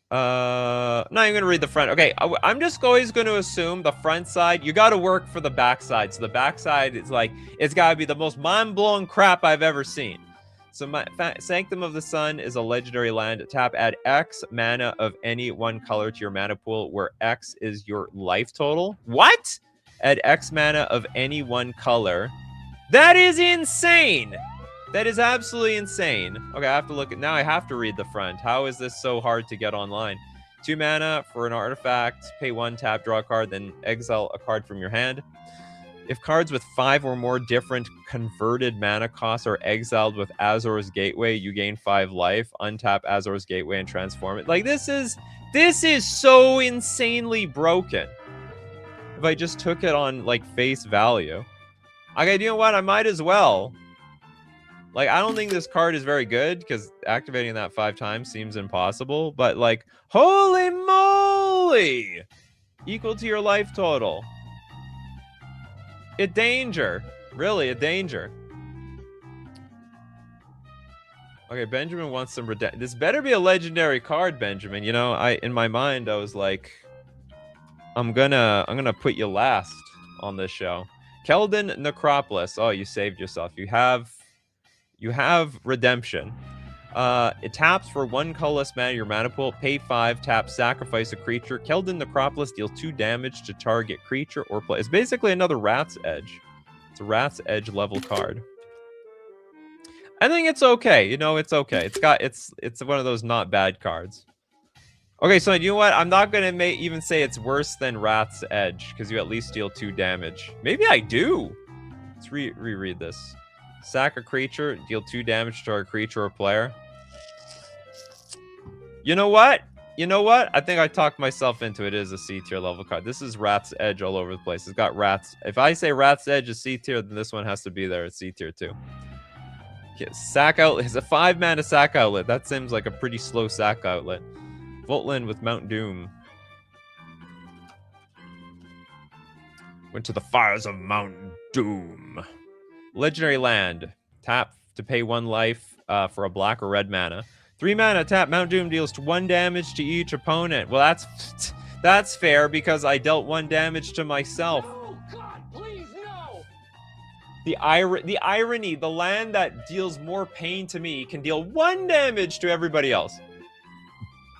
No, I'm gonna read the front. Okay, I'm just always going to assume the front side. You got to work for the back side. So the back side is like, it's got to be the most mind-blowing crap I've ever seen. So Sanctum of the Sun is a legendary land. Tap, add X mana of any one color to your mana pool, where X is your life total. What? Add X mana of any one color. That is insane. That is absolutely insane. Okay, I have to look at, now I have to read the front. How is this so hard to get online? 2 mana for an artifact. Pay 1, tap, draw a card, then exile a card from your hand. If cards with 5 or more different converted mana costs are exiled with Azor's Gateway, you gain 5 life. Untap Azor's Gateway and transform it. Like, this is so insanely broken. If I just took it on, like, face value. Okay, you know what? I might as well. Like, I don't think this card is very good, because activating that 5 times seems impossible. But, like, holy moly! Equal to your life total. A danger. Really, a danger. Okay, Benjamin wants some redemption. This better be a legendary card, Benjamin. You know, in my mind, I was like, I'm gonna put you last on this show. Keldon Necropolis. Oh, you saved yourself. You have redemption. It taps for 1 colorless mana in your mana pool. Pay 5, tap, sacrifice a creature. Keldon Necropolis deals 2 damage to target creature or play. It's basically another Rat's Edge. It's a Rat's Edge level card. I think it's okay. You know, it's okay. It's one of those not bad cards. Okay, so you know what? I'm not gonna even say it's worse than Rat's Edge because you at least deal 2 damage. Maybe I do. Let's reread this. Sack a creature, deal 2 damage to our creature or player. You know what? You know what? I think I talked myself into it. It is a C tier level card. This is Rat's Edge all over the place. It's got rats. If I say Rat's Edge is C tier, then this one has to be there. It's C tier too. Okay, sack outlet. It's a 5-mana sack outlet. That seems like a pretty slow sack outlet. Voltland with Mount Doom. Went to the fires of Mount Doom. Legendary land. Tap to pay 1 life for a black or red mana. 3 mana, tap. Mount Doom deals 1 damage to each opponent. Well, that's fair because I dealt 1 damage to myself. No, God, please, no. The irony, the land that deals more pain to me can deal 1 damage to everybody else.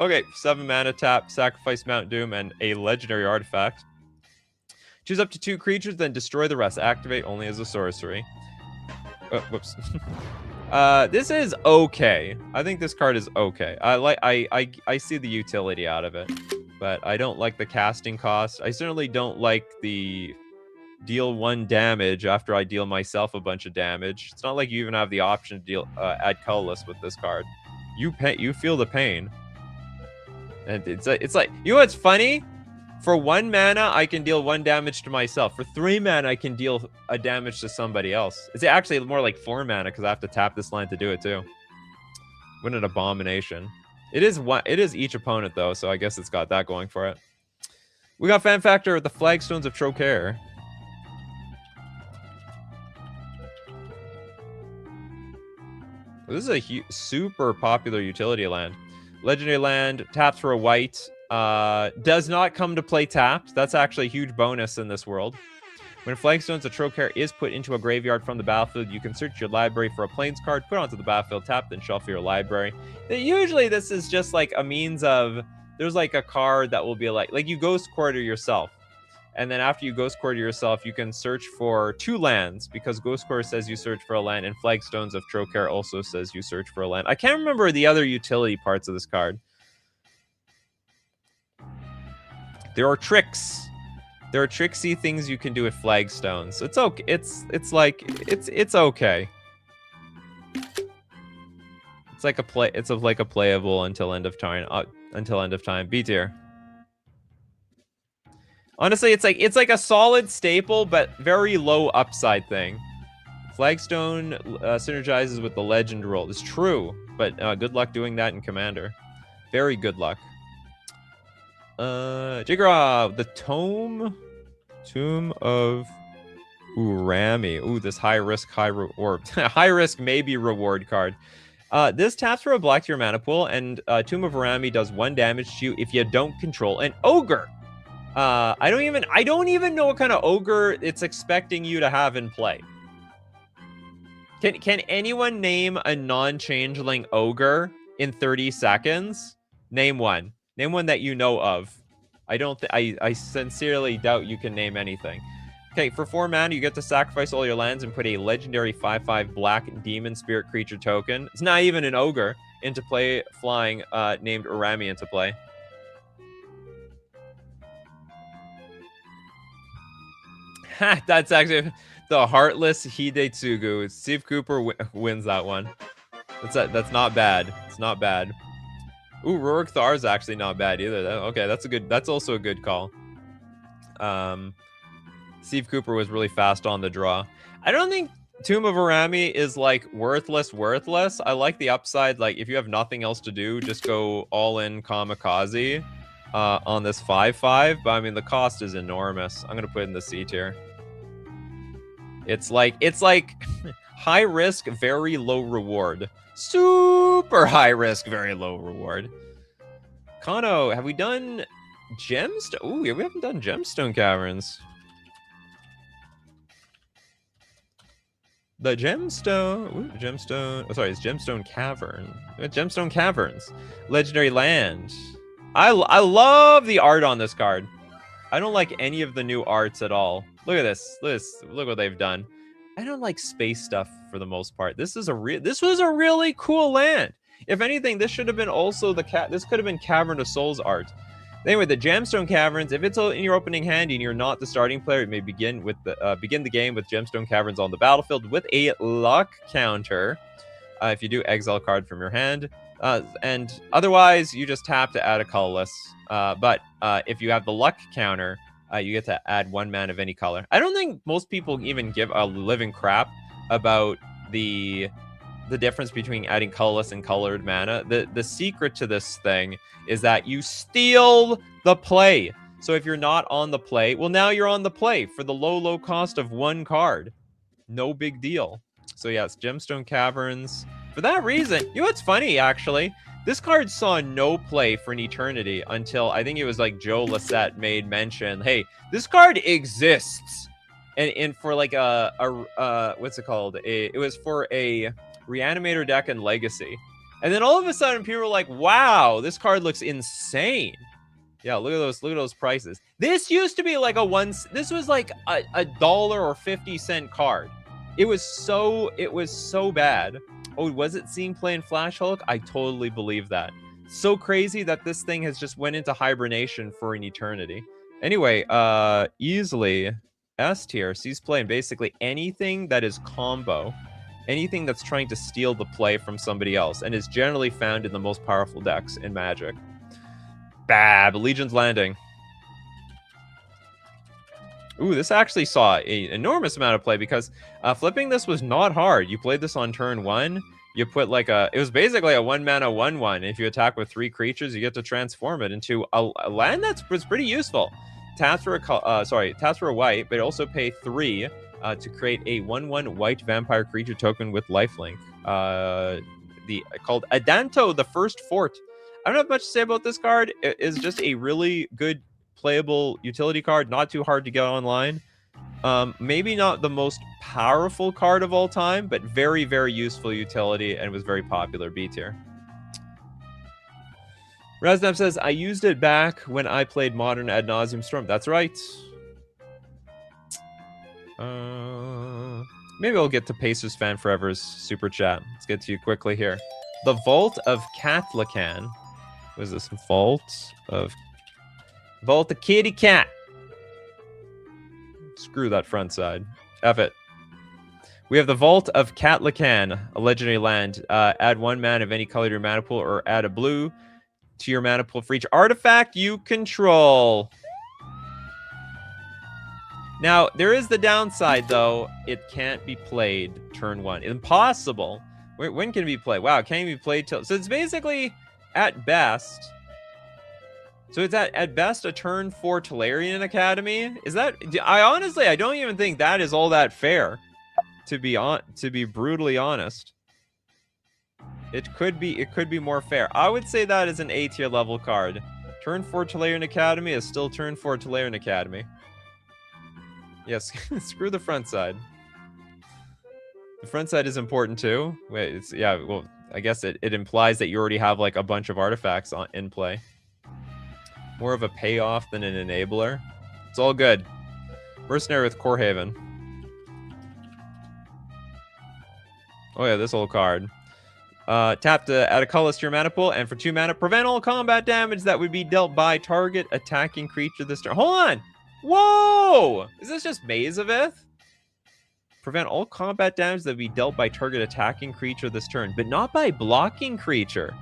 Okay, 7 mana, tap, sacrifice Mount Doom and a legendary artifact. Choose up to 2 creatures, then destroy the rest. Activate only as a sorcery. Whoops. This is okay. I think this card is okay. I see the utility out of it, but I don't like the casting cost. I certainly don't like the deal 1 damage after I deal myself a bunch of damage. It's not like you even have the option to deal add colorless with this card. You feel the pain. And it's like, you know what's funny? For 1 mana, I can deal 1 damage to myself. For 3 mana, I can deal a damage to somebody else. It's actually more like 4 mana because I have to tap this land to do it too. What an abomination. It is each opponent though, so I guess it's got that going for it. We got Fan Factor with the Flagstones of Trocaire. This is a super popular utility land. Legendary land, taps for a white. Does not come to play tapped. That's actually a huge bonus in this world. When Flagstones of Trocaire is put into a graveyard from the battlefield, you can search your library for a plains card, put it onto the battlefield, tap, then shuffle your library. Usually this is just like a means of, there's like a card that will be like you Ghost Quarter yourself. And then after you Ghost Quarter yourself, you can search for 2 lands because Ghost Quarter says you search for a land and Flagstones of Trocaire also says you search for a land. I can't remember the other utility parts of this card. There are tricks. There are tricksy things you can do with Flagstones. It's okay. It's okay. It's like a play. It's like a playable until end of time. Until end of time. B tier. Honestly, it's like a solid staple, but very low upside thing. Flagstone synergizes with the legend role. It's true, but good luck doing that in Commander. Very good luck. Jigra, the Tomb of Urami. Ooh, this high risk, high reward. High risk, maybe reward card. This taps for a black tier mana pool, and Tomb of Urami does 1 damage to you if you don't control an ogre. I don't even know what kind of ogre it's expecting you to have in play. Can anyone name a non-changeling ogre in 30 seconds? Name one. Name one that you know of. I sincerely doubt you can name anything. Okay, for 4 mana, you get to sacrifice all your lands and put a legendary 5/5 black demon spirit creature token. It's not even an ogre into play, flying, named Urami into play. That's actually the Heartless Hidetsugu. Steve Cooper wins that one. That's not bad. It's not bad. Ooh, Rorik Thar is actually not bad either. Okay, that's also a good call. Steve Cooper was really fast on the draw. I don't think Tomb of Urami is like worthless. I like the upside. Like if you have nothing else to do, just go all in kamikaze on this 5/5. But I mean the cost is enormous. I'm gonna put it in the C tier. It's like high risk, very low reward. Super high risk, very low reward. Kano, have we done Gemstone? Ooh, we haven't done Gemstone Caverns. The Gemstone. Ooh, Gemstone. Oh, sorry, it's Gemstone Cavern. Gemstone Caverns. Legendary land. I love the art on this card. I don't like any of the new arts at all. Look at this. Look what they've done. I don't like space stuff for the most part. This was a really cool land. If anything, this should have been also this could have been Cavern of Souls art. Anyway, the Gemstone Caverns, if it's in your opening hand and you're not the starting player, you may begin the game with Gemstone Caverns on the battlefield with a luck counter. If you do, exile card from your hand. And otherwise, you just tap to add a colorless. But if you have the luck counter, you get to add 1 mana of any color. I don't think most people even give a living crap about the difference between adding colorless and colored mana. The secret to this thing is that you steal the play. So if you're not on the play, well, now you're on the play for the low cost of 1 card. No big deal. So yes, Gemstone Caverns. For that reason, you know what's funny, actually? This card saw no play for an eternity until I think it was like Joe Lassette made mention, hey, this card exists. And for like what's it called? It was for a Reanimator deck and Legacy. And then all of a sudden people were like, wow, this card looks insane. Yeah, look at those prices. This used to be like this was like a dollar or 50-cent card. It was so bad. Oh, was it seeing play in Flash Hulk? I totally believe that. So crazy that this thing has just went into hibernation for an eternity. Anyway, easily S tier sees play in basically anything that is combo. Anything that's trying to steal the play from somebody else, and is generally found in the most powerful decks in Magic. Bab, Legion's Landing. Ooh, this actually saw an enormous amount of play because flipping this was not hard. You played this on turn 1. You put like it was basically a 1-mana 1/1. If you attack with 3 creatures, you get to transform it into a land was pretty useful. Taps for a white, but also pay 3 to create a 1/1 white vampire creature token with lifelink. Called Adanto, the First Fort. I don't have much to say about this card. It is just a really good playable utility card, not too hard to get online. Maybe not the most powerful card of all time, but very, very useful utility and was very popular B tier. Raznab says, I used it back when I played Modern Ad Nauseam Storm. That's right. Maybe I'll get to Pacers Fan Forever's super chat. Let's get to you quickly here. The Vault of Catlacan. What is this? Vault of Kitty Cat. Screw that front side. F it. We have the Vault of Catlacan, a legendary land. Add 1 mana of any color to your mana pool, or add a blue to your mana pool for each artifact you control. Now, there is the downside, though. It can't be played turn 1. Impossible. When can it be played? Wow, it can't even be played till... So it's basically, at best... So it's at best a turn 4 Tolarian Academy. Is that... I don't even think that is all that fair. To be brutally honest. It could be more fair. I would say that is an A tier level card. Turn 4 Tolarian Academy is still turn 4 Tolarian Academy. Yes, screw the front side. The front side is important too. Wait, well, I guess it implies that you already have like a bunch of artifacts in play. More of a payoff than an enabler. It's all good. Mercenary with Corehaven. Oh yeah, this old card. Tap to add a colorless to your mana pool, and for 2 mana, prevent all combat damage that would be dealt by target attacking creature this turn. Hold on! Whoa! Is this just Maze of Ith? Prevent all combat damage that would be dealt by target attacking creature this turn, but not by blocking creature.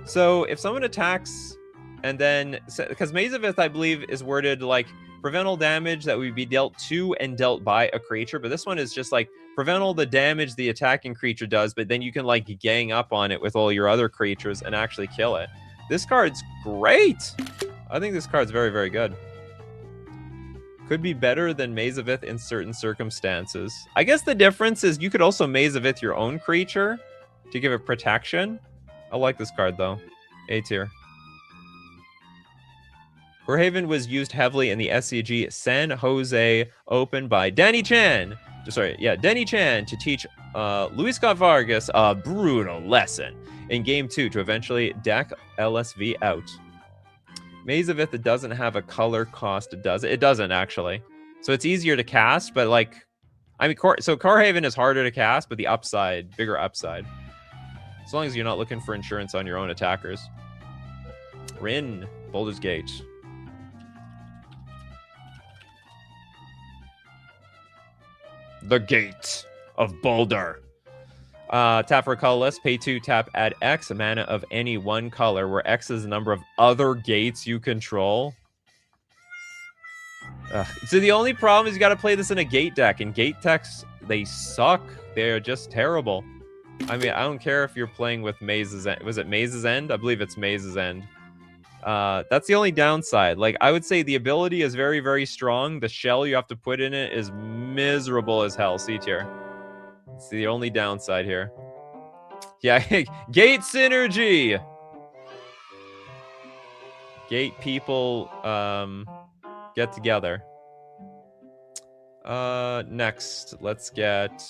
So if someone attacks, and then... Because Maze of Ith, I believe, is worded like, prevent all damage that would be dealt to and dealt by a creature, but this one is just like, prevent all the damage the attacking creature does, but then you can like gang up on it with all your other creatures and actually kill it. This card's great! I think this card's very, very good. Could be better than Maze of Ith in certain circumstances. I guess the difference is you could also Maze of Ith your own creature to give it protection. I like this card though. A tier. Corehaven was used heavily in the SCG San Jose Open by Danny Chan. Danny Chan to teach Luis Scott Vargas a brutal lesson in Game 2 to eventually deck LSV out. Maze of Ith, it doesn't have a color cost, does it? It doesn't, actually. So it's easier to cast, but, like, I mean, so Carhaven is harder to cast, but the upside, bigger upside. As long as you're not looking for insurance on your own attackers. Rin, Boulder's Gate. The Gate of Boulder. Tap for a colorless. Pay 2, tap, add X, a mana of any one color, where X is the number of other gates you control. So the only problem is you got to play this in a gate deck, and gate decks, they suck. They're just terrible. I mean, I don't care if you're playing with Maze's End. Was it Maze's End? I believe it's Maze's End. That's the only downside. Like, I would say the ability is very, very strong. The shell you have to put in it is miserable as hell. C tier. It's the only downside here. Yeah, gate synergy. Gate people, get together. Next, let's get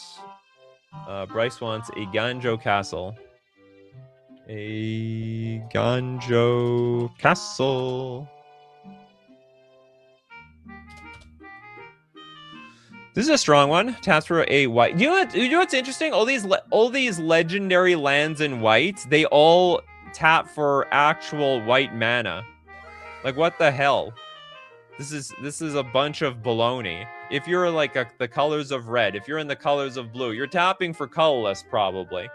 Bryce wants a Ganjo Castle. A Ganjo Castle. This is a strong one. Taps for a white. You know what's interesting? All these legendary lands in white, they all tap for actual white mana. Like, what the hell? This is a bunch of baloney. If you're like the colors of red, if you're in the colors of blue, you're tapping for colorless probably.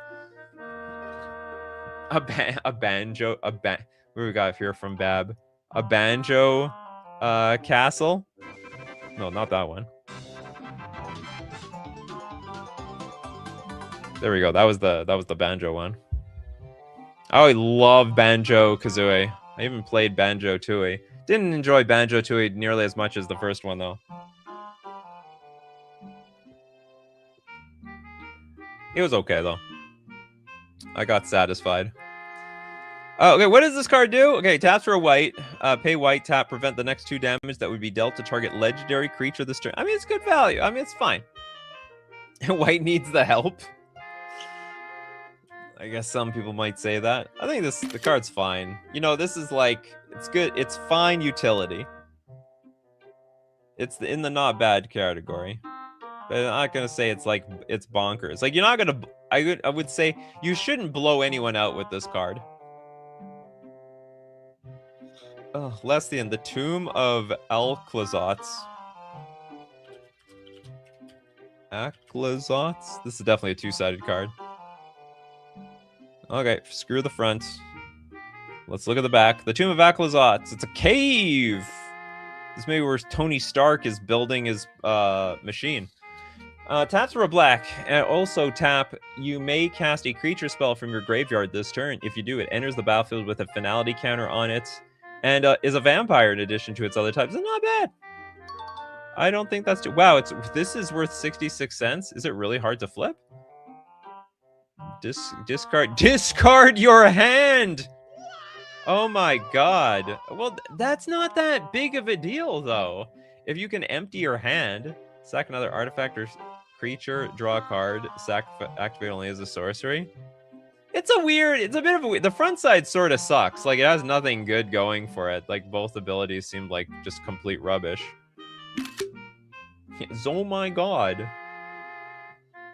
A banjo. What do we got here from Bab? A banjo castle? No, not that one. There we go. That was the banjo one. I love Banjo Kazooie. I even played Banjo Tooie. Didn't enjoy Banjo Tooie nearly as much as the first one though. It was okay though. I got satisfied. Oh, okay, what does this card do? Okay, taps for a white. Pay white, tap, prevent the next 2 damage that would be dealt to target legendary creature this turn. I mean, it's good value. I mean, it's fine. White needs the help. I guess some people might say that. I think the card's fine. You know, this is like, it's good. It's fine utility. It's in the not bad category. But I'm not going to say it's like, it's bonkers. Like, you're not going to, I would say you shouldn't blow anyone out with this card. Oh, Lestian, the Tomb of Alclazots. Aclazots? This is definitely a 2-sided card. Okay, screw the front. Let's look at the back. The Tomb of Aclazots. It's a cave! This may be where Tony Stark is building his machine. Taps for a black. And also tap, you may cast a creature spell from your graveyard this turn. If you do, it enters the battlefield with a finality counter on it. And is a vampire in addition to its other types. It's not bad. I don't think that's too... Wow, this is worth 66 cents. Is it really hard to flip? Discard your hand! Oh my god. Well, that's not that big of a deal, though. If you can empty your hand, sack another artifact or creature, draw a card, activate only as a sorcery. It's a bit of a... The front side sort of sucks. Like, it has nothing good going for it. Like, both abilities seem like just complete rubbish. Oh my god.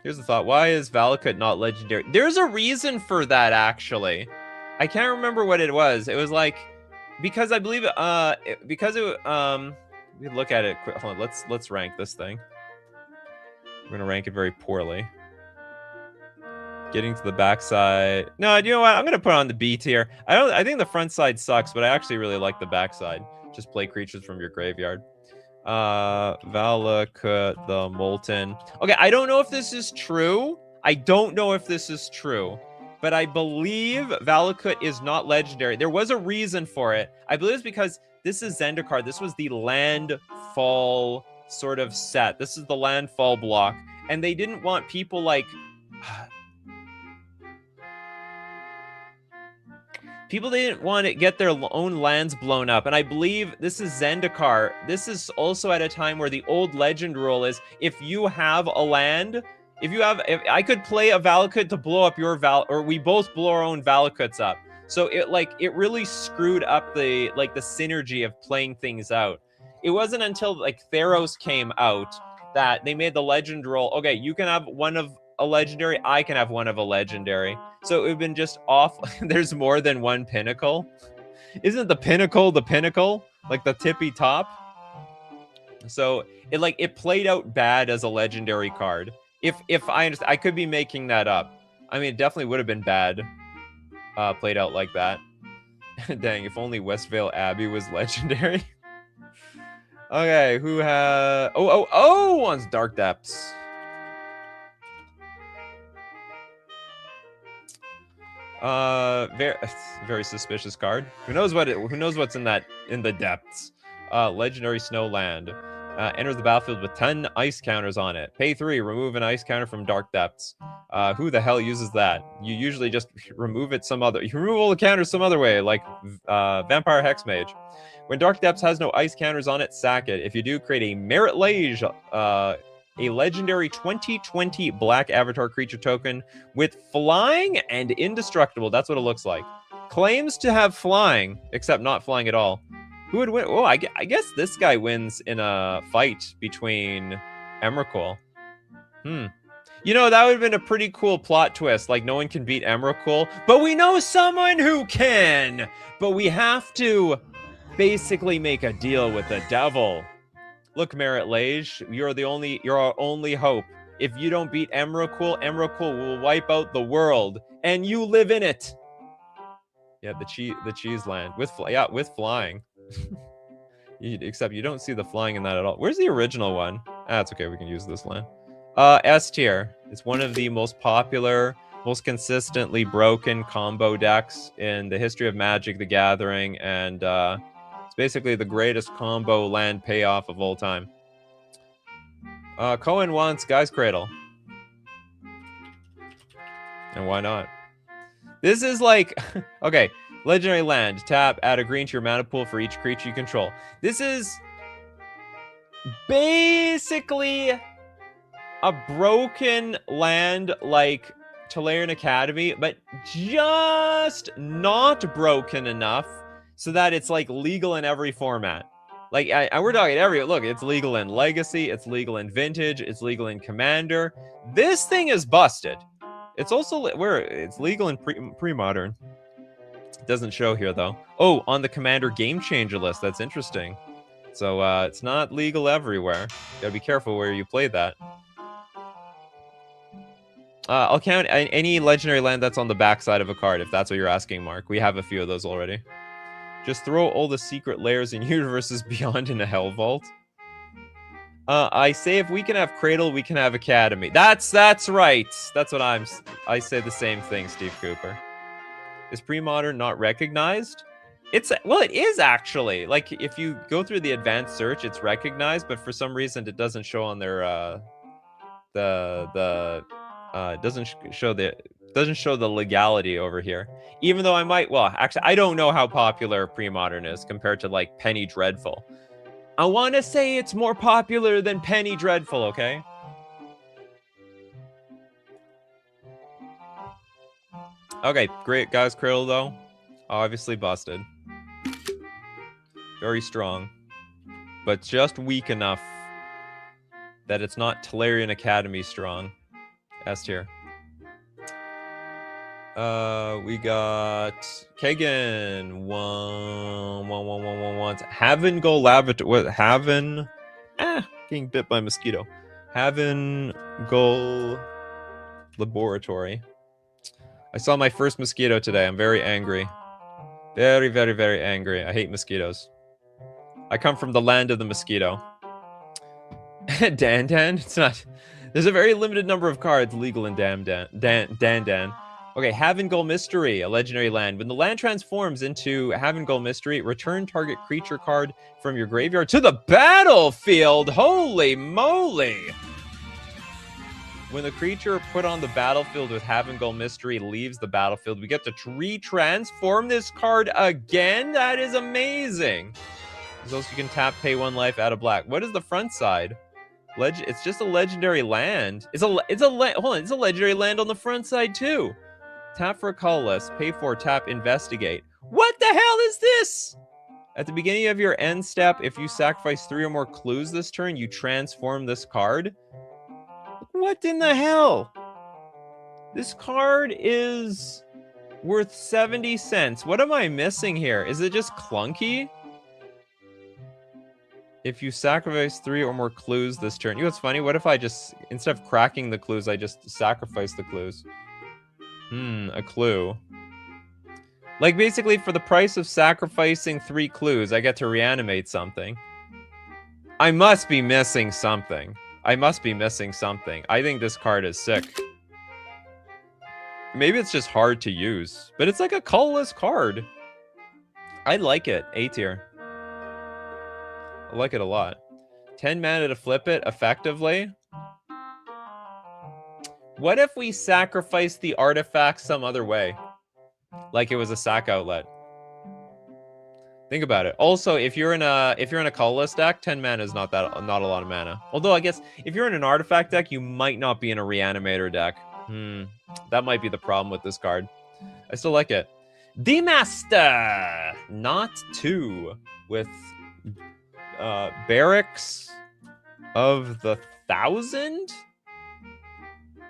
Here's the thought. Why is Valakut not legendary? There's a reason for that, actually. I can't remember what it was. It was like... Because I believe... we look at it quick. Hold on. Let's rank this thing. We're going to rank it very poorly. Getting to the backside. No, you know what? I'm going to put on the B tier. I think the front side sucks, but I actually really like the backside. Just play creatures from your graveyard. Valakut the Molten. Okay, I don't know if this is true. But I believe Valakut is not legendary. There was a reason for it. I believe it's because this is Zendikar. This was the landfall sort of set. This is the landfall block. And they didn't want people like... People didn't want to get their own lands blown up. And I believe this is Zendikar. This is also at a time where the old legend rule is if you have a land, if I could play a Valakut to blow up your or we both blow our own Valakuts up. So it really screwed up the synergy of playing things out. It wasn't until like Theros came out that they made the legend roll. Okay, you can have one of a legendary. I can have one of a legendary. So it would have been just off. There's more than one pinnacle. Isn't the pinnacle the pinnacle? Like the tippy top? So it played out bad as a legendary card. If I understand, I could be making that up. I mean, it definitely would have been bad played out like that. Dang, if only Westvale Abbey was legendary. Okay, who has... Oh, one's Dark Depths. Very suspicious card. Who knows what's in the depths? Legendary Snowland. Enters the battlefield with 10 ice counters on it. Pay 3, remove an ice counter from Dark Depths. Who the hell uses that? You usually just remove it you remove all the counters some other way, like Vampire Hexmage. When Dark Depths has no ice counters on it, sack it. If you do, create a Merit Lage, a legendary 2020 black avatar creature token with flying and indestructible. That's what it looks like. Claims to have flying, except not flying at all. Who would win? Oh, I guess this guy wins in a fight between Emrakul. You know, that would have been a pretty cool plot twist. Like, no one can beat Emrakul, but we know someone who can. But we have to basically make a deal with the devil. Look, Merit Lage, you're our only hope. If you don't beat Emrakul, Emrakul will wipe out the world, and you live in it. Yeah, the cheese land with flying. Except you don't see the flying in that at all. Where's the original one? That's okay. We can use this land. S tier. It's one of the most popular, most consistently broken combo decks in the history of Magic: The Gathering, and it's basically the greatest combo land payoff of all time. Cohen wants Guy's Cradle. And why not? This is like... Okay, legendary land. Tap, add a green to your mana pool for each creature you control. This is basically a broken land like Tolarian Academy, but just not broken enough so that it's like legal in every format. Like we're talking look, it's legal in Legacy, it's legal in Vintage, it's legal in Commander. This thing is busted. It's also it's legal in pre-modern. It doesn't show here though. Oh, on the Commander Game Changer list. That's interesting. So it's not legal everywhere. Gotta be careful where you play that. I'll count any legendary land that's on the backside of a card, if that's what you're asking, Mark. We have a few of those already. Just throw all the secret layers and universes beyond in a Hell Vault. I say if we can have Cradle, we can have Academy. That's right. That's what I say the same thing, Steve Cooper. Is pre-modern not recognized? Well, it is actually. Like, if you go through the advanced search, it's recognized, but for some reason it doesn't show on their it doesn't show the legality over here. Even though actually I don't know how popular pre-modern is compared to like Penny Dreadful. I want to say it's more popular than Penny Dreadful, okay? Okay, great. Guys, Cradle, though, obviously busted. Very strong. But just weak enough that it's not Tolarian Academy strong. S tier. We got Kagan. One. Haven Go Laboratory. What? Haven? Getting bit by a mosquito. Haven Go Laboratory. I saw my first mosquito today. I'm very angry. Very, very, very angry. I hate mosquitoes. I come from the land of the mosquito. Dan. It's not. There's a very limited number of cards legal in Dan. Okay, Haven-Gull Mystery, a legendary land. When the land transforms into Haven-Gull Mystery, return target creature card from your graveyard to the battlefield. Holy moly! When the creature put on the battlefield with Haven-Gull Mystery leaves the battlefield, we get to retransform this card again? That is amazing! So you can tap, pay 1 life, add a black. What is the front side? It's just a legendary land. It's a legendary land on the front side too. Tap for a colorless, pay for, tap, investigate. What the hell is this? At the beginning of your end step, if you sacrifice 3 or more clues this turn, you transform this card. What in the hell? This card is worth 70 cents. What am I missing here? Is it just clunky? If you sacrifice 3 or more clues this turn. You know what's funny? What if I just, instead of cracking the clues, I just sacrifice the clues? A clue. Like, basically, for the price of sacrificing 3 clues, I get to reanimate something. I must be missing something. I must be missing something. I think this card is sick. Maybe it's just hard to use, but it's like a colorless card. I like it. A tier. I like it a lot. 10 mana to flip it effectively. What if we sacrifice the artifact some other way? Like it was a sack outlet. Think about it. Also, if you're in a colorless deck, 10 mana is not a lot of mana. Although I guess if you're in an artifact deck, you might not be in a reanimator deck. That might be the problem with this card. I still like it. The Master, not 2, with Barracks of the 1,000.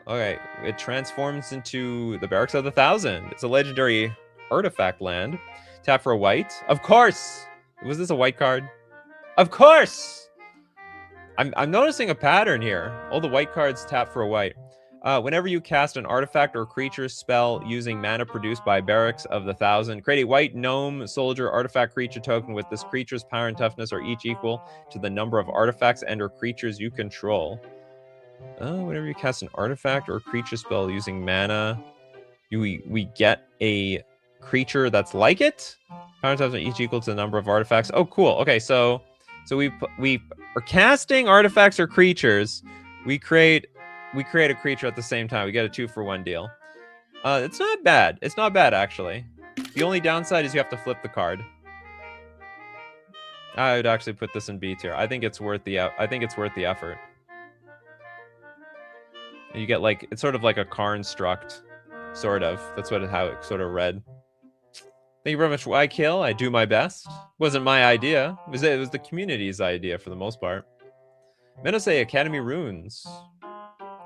Okay, it transforms into the Barracks of the 1,000. It's a legendary artifact land. Tap for a white. Of course! Was this a white card? Of course! I'm noticing a pattern here. All the white cards tap for a white. Whenever you cast an artifact or creature spell using mana produced by Barracks of the 1,000, create a white gnome soldier artifact creature token with this creature's power and toughness are each equal to the number of artifacts and or creatures you control. Whenever you cast an artifact or creature spell using mana, we get a creature that's like it. Power and toughness are each equal to the number of artifacts. Oh, cool. Okay, so we are casting artifacts or creatures. We create a creature at the same time. We get a 2-for-1 deal. It's not bad. It's not bad, actually. The only downside is you have to flip the card. I would actually put this in B tier. I think it's worth the effort. You get like, it's sort of like a Karnstruct, sort of. That's how it sort of read. Thank you very much. Why kill? I do my best. Wasn't my idea. It was the community's idea for the most part. Menose Academy Runes.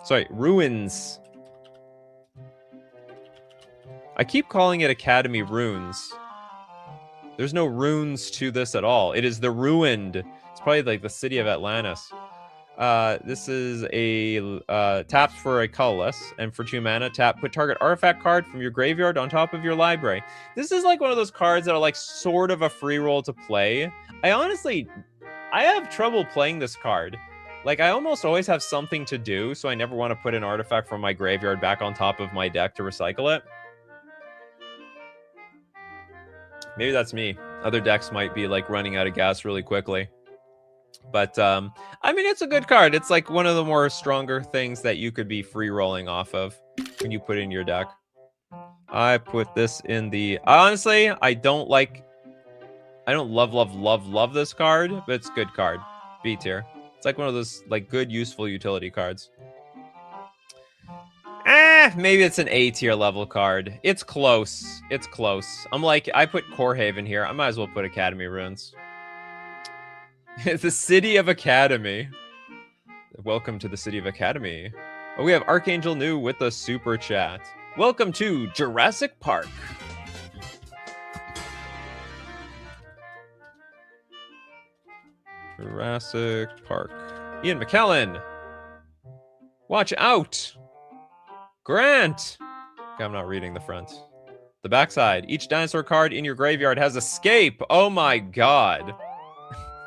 Sorry, Ruins. I keep calling it Academy Runes. There's no runes to this at all. It is the Ruined. It's probably like the city of Atlantis. This is a taps for a colorless, and for 2 mana, tap, put target artifact card from your graveyard on top of your library. This is like one of those cards that are like sort of a free roll to play. I have trouble playing this card. Like, I almost always have something to do, so I never want to put an artifact from my graveyard back on top of my deck to recycle it. Maybe that's me. Other decks might be, like, running out of gas really quickly. But, I mean, it's a good card. It's, like, one of the more stronger things that you could be free-rolling off of when you put in your deck. I put this in the... Honestly, I don't love this card, but it's a good card. B tier. It's like one of those like good, useful utility cards. Maybe it's an A tier level card. It's close. It's close. I'm like, I put Corehaven here. I might as well put Academy Runes. It's the City of Academy. Welcome to the City of Academy. Oh, we have Archangel New with a super chat. Welcome to Jurassic Park. Jurassic Park. Ian McKellen. Watch out. Grant. Okay, I'm not reading the front. The backside. Each dinosaur card in your graveyard has escape. Oh my god.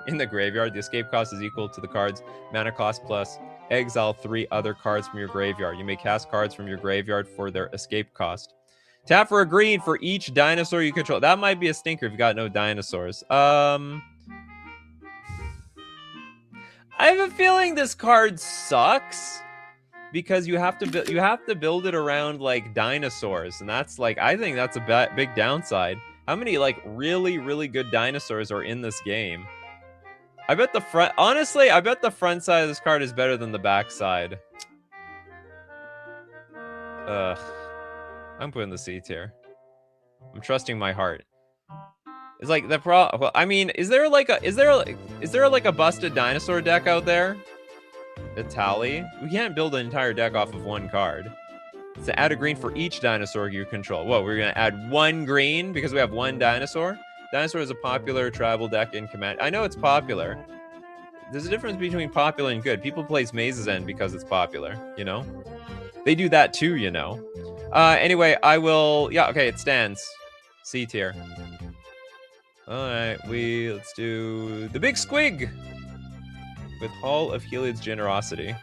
In the graveyard, the escape cost is equal to the card's mana cost plus exile 3 other cards from your graveyard. You may cast cards from your graveyard for their escape cost. Tap for a green for each dinosaur you control. That might be a stinker if you got no dinosaurs. I have a feeling this card sucks because you have to build it around like dinosaurs, and that's like, I think that's a big downside. How many like really good dinosaurs are in this game? I bet the front, honestly, I bet the front side of this card is better than the back side. I'm putting the C tier. I'm trusting my heart. It's like the pro. Well, I mean, is there like a busted dinosaur deck out there? A tally? We can't build an entire deck off of one card. So add a green for each dinosaur you control. Whoa, we're gonna add one green because we have one dinosaur? Dinosaur is a popular tribal deck in Command. I know it's popular. There's a difference between popular and good. People plays Maze's End because it's popular, you know? They do that too, you know? Anyway, I will... Yeah, okay, it stands. C tier. Alright, let's do the Big Squig with Hall of Heliod's Generosity.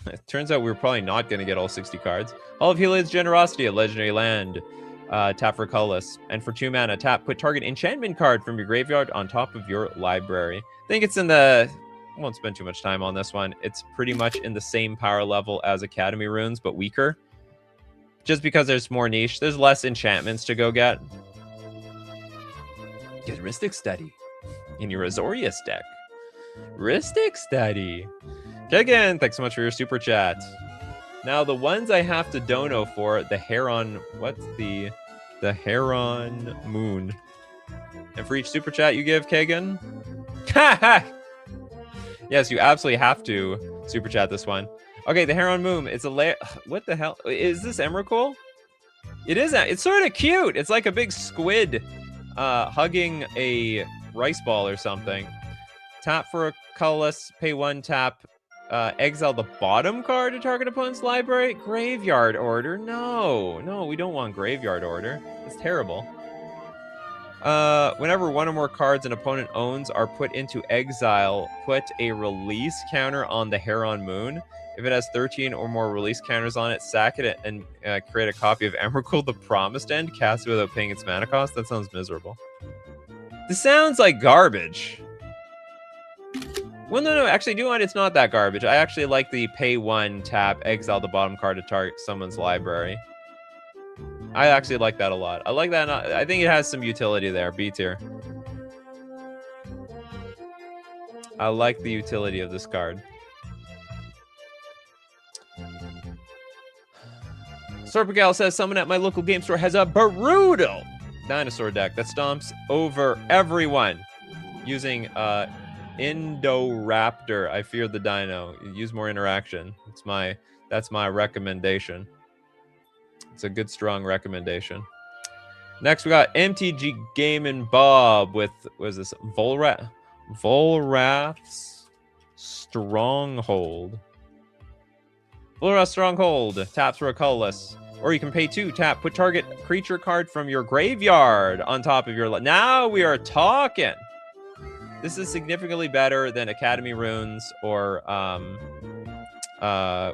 It turns out we're probably not going to get all 60 cards. Hall of Heliod's Generosity, a legendary land. Tap for colorless. And for 2 mana, tap, put target enchantment card from your graveyard on top of your library. I think it's in the... I won't spend too much time on this one. It's pretty much in the same power level as Academy Runes, but weaker. Just because there's more niche. There's less enchantments to go get. Get Rhystic Study in your Azorius deck. Rhystic Study. Okay, again, thanks so much for your super chat. Now, the ones I have to dono for, the Heron... What's the Heron Moon? And for each super chat you give, Kagan... Yes, you absolutely have to super chat this one. Okay, the Heron Moon. It's a layer... What the hell? Is this Emrakul? It is. It's sort of cute. It's like a big squid hugging a rice ball or something. Tap for a colorless, pay 1, tap... exile the bottom card to target opponent's library. Graveyard Order. No, we don't want Graveyard Order. It's terrible. Whenever one or more cards an opponent owns are put into exile, put a release counter on the Heron Moon. If it has 13 or more release counters on it, sack it and create a copy of Emrakul the Promised End, cast it without paying its mana cost. That sounds miserable. This sounds like garbage. Well, no, actually, do you know what? It's not that garbage. I actually like the pay 1, tap, exile the bottom card to target someone's library. I actually like that a lot. I like that. I think it has some utility there. B tier. I like the utility of this card. Serpagal says, someone at my local game store has a brutal dinosaur deck that stomps over everyone using Indoraptor. I fear the dino. Use more interaction. That's my recommendation. It's a good, strong recommendation. Next, we got MTG Game and Bob with, what is this? Volrath's Stronghold. Volrath's Stronghold. Taps for a colorless. Or you can pay 2, tap, put target creature card from your graveyard on top of your... Now we are talking! This is significantly better than Academy Runes or,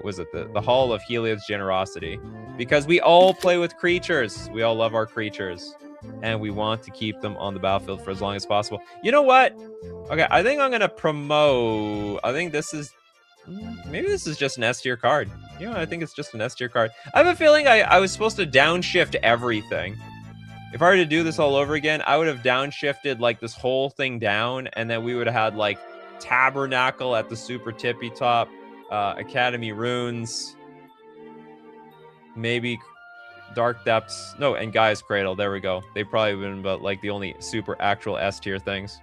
was it the Hall of Heliod's Generosity? Because we all play with creatures. We all love our creatures. And we want to keep them on the battlefield for as long as possible. You know what? Okay, I think I'm going to promote... I think this is... Maybe this is just an S tier card. You know, I think it's just an S tier card. I have a feeling I was supposed to downshift everything. If I were to do this all over again, I would have downshifted like this whole thing down, and then we would have had like Tabernacle at the super tippy top, Academy Runes, maybe Dark Depths, no, and Gaia's Cradle. There we go. They probably would have been about like the only super actual S tier things.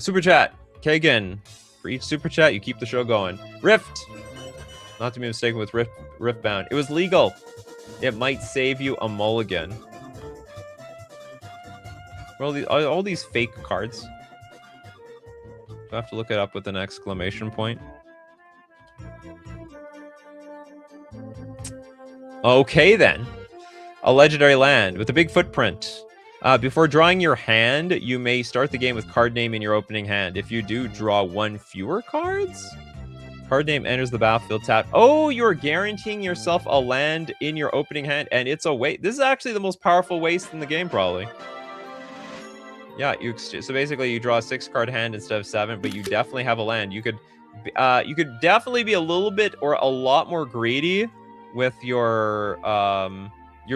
Super chat, Kagan. For each super chat, you keep the show going. Rift, not to be mistaken with Riftbound. It was legal. It might save you a mulligan. All these fake cards. I have to look it up with an exclamation point. Okay, then. A legendary land with a big footprint. Before drawing your hand, you may start the game with card name in your opening hand. If you do, draw 1 fewer cards. Card name enters the battlefield tap. Oh, you're guaranteeing yourself a land in your opening hand, and it's a waste. This is actually the most powerful waste in the game, probably. Yeah, so basically you draw a 6-card hand instead of 7, but you definitely have a land. You could definitely be a little bit or a lot more greedy with your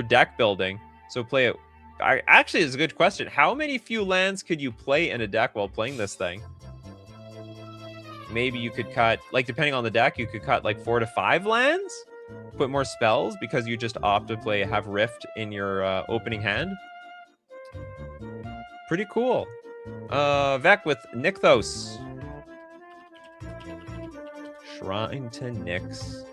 deck building. So play it. Actually, it's a good question. How many few lands could you play in a deck while playing this thing? Maybe you could cut, like, depending on the deck, you could cut like 4 to 5 lands. put more spells because you just opt to have Rift in your opening hand. Pretty cool. Vec with Nykthos. Shrine to Nyx.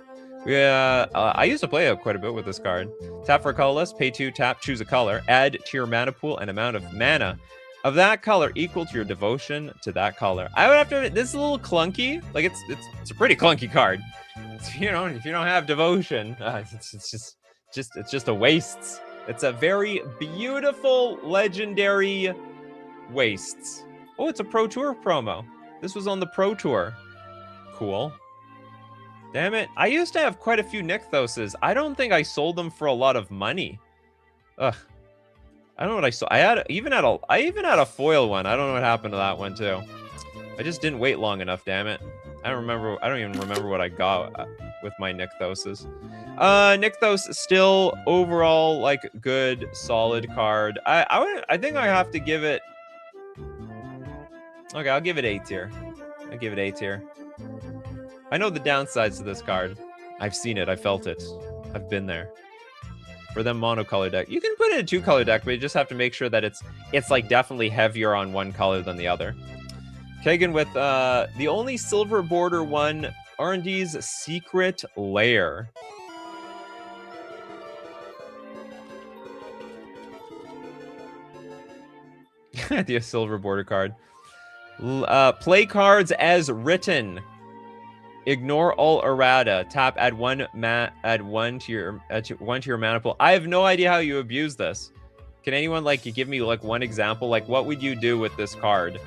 Yeah, I used to play quite a bit with this card. Tap for a colorless, pay 2, tap, choose a color, add to your mana pool an amount of mana of that color equal to your devotion to that color. I would have to admit, this is a little clunky. Like it's a pretty clunky card. If you don't have devotion, it's just a waste. It's a very beautiful legendary wastes. Oh, it's a Pro Tour promo. This was on the Pro Tour. Cool. Damn it. I used to have quite a few Nykthoses. I don't think I sold them for a lot of money. Ugh. I don't know what I sold. I even had a foil one. I don't know what happened to that one too. I just didn't wait long enough, damn it. I don't even remember what I got with my Nykthoses. Nykthos still overall like good, solid card. I think I have to give it. Okay, I'll give it A tier. I'll give it A tier. I know the downsides to this card. I've seen it. I felt it. I've been there. For them monocolor deck, you can put it in a 2-color deck, but you just have to make sure that it's like definitely heavier on one color than the other. Kagan with the only silver border one, R&D's Secret Lair. The silver border card. Play cards as written. Ignore all errata. Tap. Add one to your mana pool. I have no idea how you abuse this. Can anyone like give me like one example? Like what would you do with this card?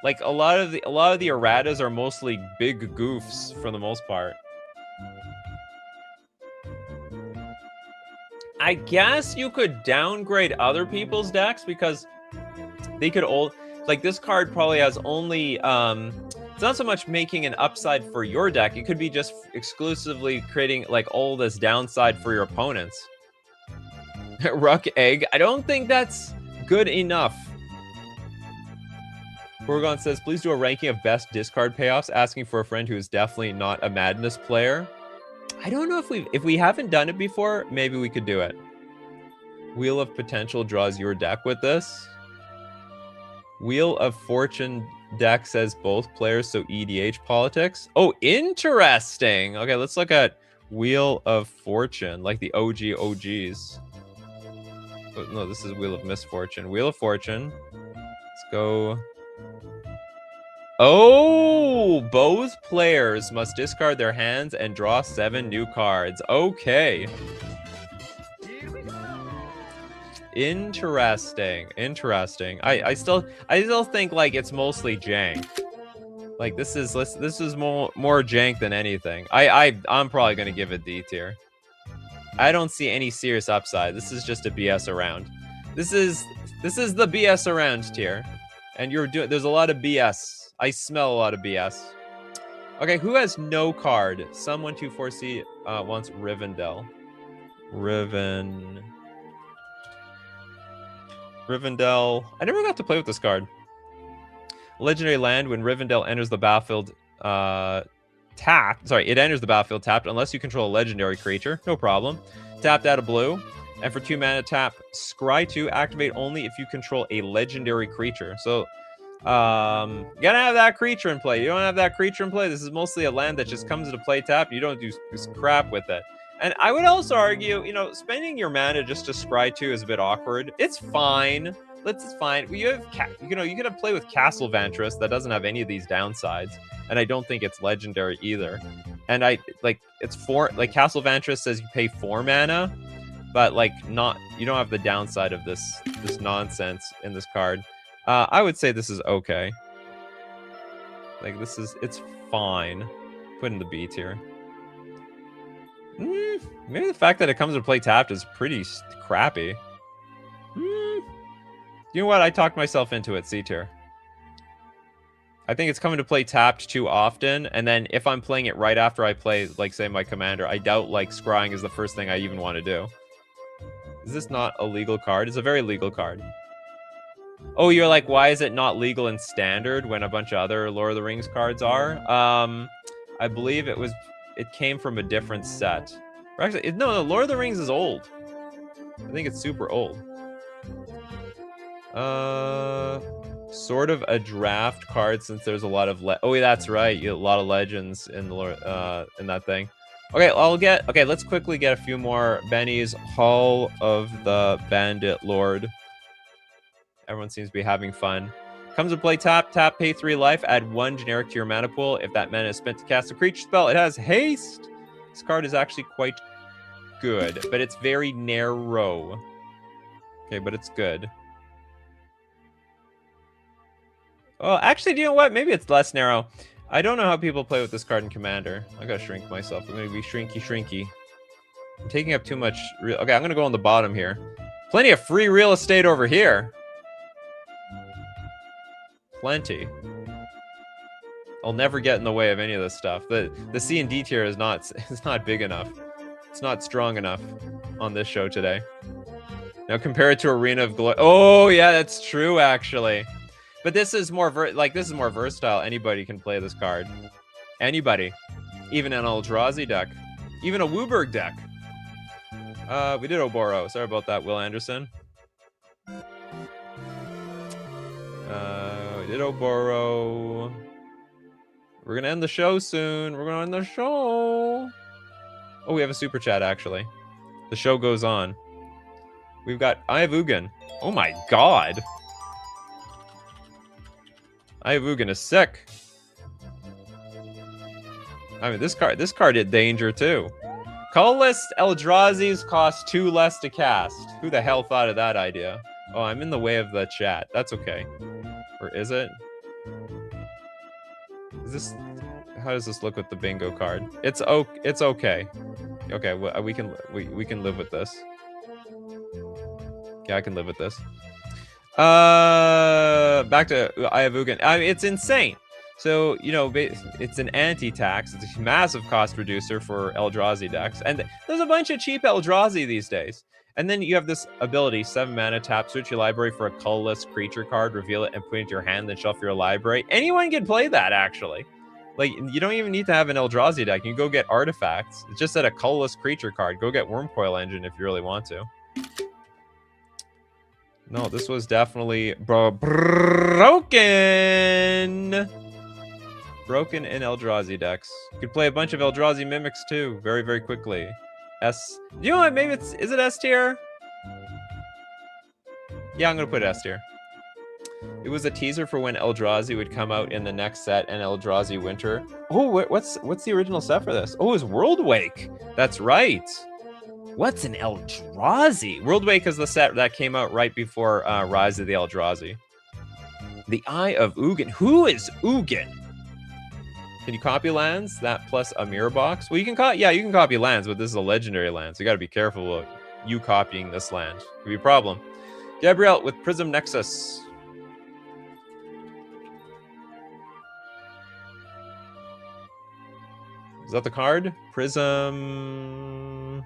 Like a lot of the erratas are mostly big goofs for the most part. I guess you could downgrade other people's decks because they could like this card probably has only it's not so much making an upside for your deck. It could be just exclusively creating like all this downside for your opponents. Ruck Egg. I don't think that's good enough. Gorgon says, please do a ranking of best discard payoffs, asking for a friend who is definitely not a Madness player. I don't know if we haven't done it before, maybe we could do it. Wheel of Potential draws your deck with this. Wheel of Fortune deck says both players, so EDH politics. Oh, interesting. Okay, let's look at Wheel of Fortune, like the OGs. Oh, no, this is Wheel of Misfortune. Wheel of Fortune. Let's go. Oh, both players must discard their hands and draw 7 new cards. Okay. Interesting. I still think like it's mostly jank. Like this is more jank than anything. I'm probably gonna give it D tier. I don't see any serious upside. This is just a BS around. This is the BS around tier, and there's a lot of BS. I smell a lot of BS. Okay, who has no card? Someone 2-4C wants Rivendell. Rivendell. I never got to play with this card. Legendary land, when Rivendell enters the battlefield tapped. Sorry, it enters the battlefield tapped unless you control a legendary creature. No problem. Tapped out of blue. And for 2 mana, tap Scry 2. Activate only if you control a legendary creature. So, you gotta have that creature in play. You don't have that creature in play. This is mostly a land that just comes into play tapped. You don't do crap with it. And I would also argue, spending your mana just to scry 2 is a bit awkward. It's fine. It's fine. You have, you can play with Castle Vantress that doesn't have any of these downsides, and I don't think it's legendary either. And Castle Vantress says you pay 4 mana, but you don't have the downside of this nonsense in this card. I would say this is okay. It's fine. Put in the B tier. Maybe the fact that it comes to play tapped is pretty crappy. You know what? I talked myself into it. C tier. I think it's coming to play tapped too often, and then if I'm playing it right after I play, say, my commander, I doubt scrying is the first thing I even want to do. Is this not a legal card? It's a very legal card. Oh, you're like, why is it not legal in Standard when a bunch of other Lord of the Rings cards are? I believe it was it came from a different set. Or actually, no, Lord of the Rings is old. I think it's super old. Sort of a draft card since there's a lot of oh, yeah, that's right. You a lot of legends in the in that thing. Okay, okay, let's quickly get a few more bennies. Hall of the Bandit Lord. Everyone seems to be having fun. Comes to play tap, pay 3 life, add 1 generic to your mana pool. If that mana is spent to cast a creature spell, it has haste. This card is actually quite good, but it's very narrow. Okay, but it's good. Oh, actually, do you know what? Maybe it's less narrow. I don't know how people play with this card in Commander. I gotta shrink myself. I'm gonna be shrinky. I'm taking up too much. Okay, I'm gonna go on the bottom here. Plenty of free real estate over here. Plenty. I'll never get in the way of any of this stuff. The C and D tier is not big enough. It's not strong enough on this show today. Now compare it to Arena of Glory. Oh yeah, that's true actually. But this is more this is more versatile. Anybody can play this card. Anybody, even an Eldrazi deck, even a Wooburg deck. We did Oboro. Sorry about that, Will Anderson. We did Oboro. We're gonna end the show soon. We're gonna end the show. Oh, we have a super chat actually. The show goes on. We've got Ugin. Oh my god. Ugin is sick. I mean, this card did danger too. Colorless Eldrazi's cost 2 less to cast. Who the hell thought of that idea? Oh, I'm in the way of the chat. That's okay. Or is it? Is this? How does this look with the bingo card? It's okay. Okay, well, we can live with this. Yeah, I can live with this. Back to Ugin. I mean, it's insane. So, you know, it's an anti-tax. It's a massive cost reducer for Eldrazi decks. And there's a bunch of cheap Eldrazi these days. And then you have this ability, 7 mana, tap, search your library for a colorless creature card, reveal it, and put it into your hand, then shuffle your library. Anyone can play that, actually. Like, you don't even need to have an Eldrazi deck. You can go get artifacts. It's just a colorless creature card. Go get Wormcoil Engine if you really want to. No, this was definitely broken. Broken in Eldrazi decks. You could play a bunch of Eldrazi mimics too, very, very quickly. You know what? Maybe is it S tier? Yeah, I'm gonna put S tier. It was a teaser for when Eldrazi would come out in the next set and Eldrazi Winter. Oh, what's the original set for this? Oh, it's Worldwake. That's right. What's an Eldrazi? Worldwake is the set that came out right before Rise of the Eldrazi. The Eye of Ugin. Who is Ugin? Can you copy lands? That plus a mirror box? Well, you can copy lands, but this is a legendary land, so you got to be careful about you copying this land. Could be a problem. Gabrielle with Prism Nexus. Is that the card? Prism...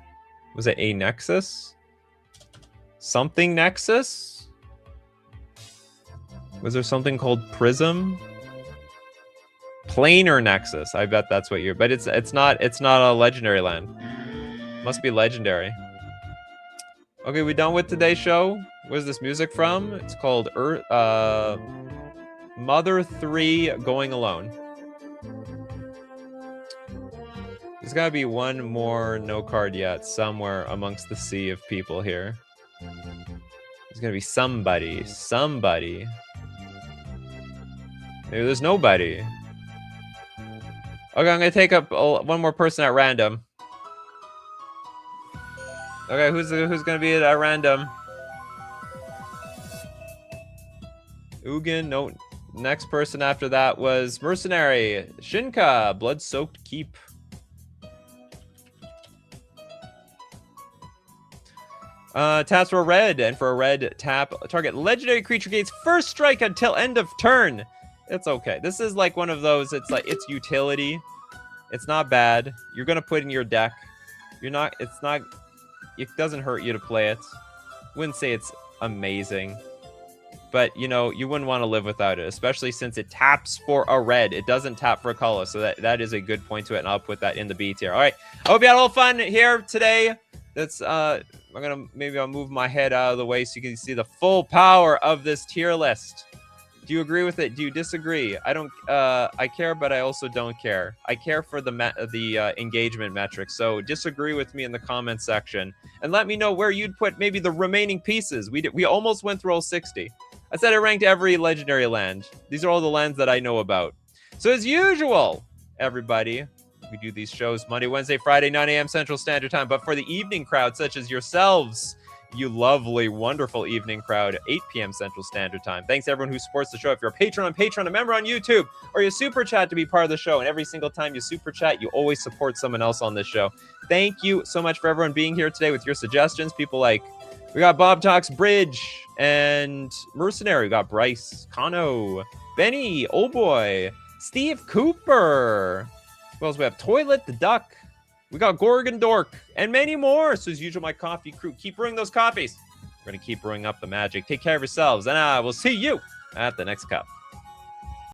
Was it a Nexus? Something Nexus? Was there something called Prism? Planar Nexus. I bet that's what you're... But it's not a legendary land. Must be legendary. Okay, we done with today's show? Where's this music from? It's called Mother 3 Going Alone. There's gotta be one more no card yet somewhere amongst the sea of people here. There's gonna be somebody. Maybe there's nobody. Okay, I'm gonna take up one more person at random. Okay, who's gonna be at random? Ugin, no. Next person after that was Mercenary. Shinka, Blood-Soaked Keep. Taps for a red, and for a red tap, target legendary creature gains first strike until end of turn. It's okay. This is like one of those, it's utility. It's not bad. You're gonna put in your deck. It doesn't hurt you to play it. Wouldn't say it's amazing. but you know, you wouldn't want to live without it, especially since it taps for a red. It doesn't tap for a color, so that is a good point to it, and I'll put that in the B tier. All right, I hope you had a little fun here today. That's I'll move my head out of the way so you can see the full power of this tier list. Do you agree with it? Do you disagree? I don't. I care, but I also don't care. I care for the engagement metrics. So disagree with me in the comment section and let me know where you'd put maybe the remaining pieces. We almost went through all 60. I said I ranked every legendary land. These are all the lands that I know about. So as usual, everybody, we do these shows Monday, Wednesday, Friday, 9 a.m. Central Standard Time. But for the evening crowd, such as yourselves, you lovely, wonderful evening crowd, 8 p.m. Central Standard Time. Thanks to everyone who supports the show. If you're a patron on Patreon, a member on YouTube, or you super chat to be part of the show, and every single time you super chat, you always support someone else on this show. Thank you so much for everyone being here today with your suggestions. People like, we got Bob Talks Bridge and Mercenary. We got Bryce, Kano, Benny, Oh Boy, Steve Cooper. Who else? We have Toilet the Duck. We got Gorgon Dork and many more. So as usual, my coffee crew, keep brewing those coffees. We're going to keep brewing up the magic. Take care of yourselves, and I will see you at the next cup.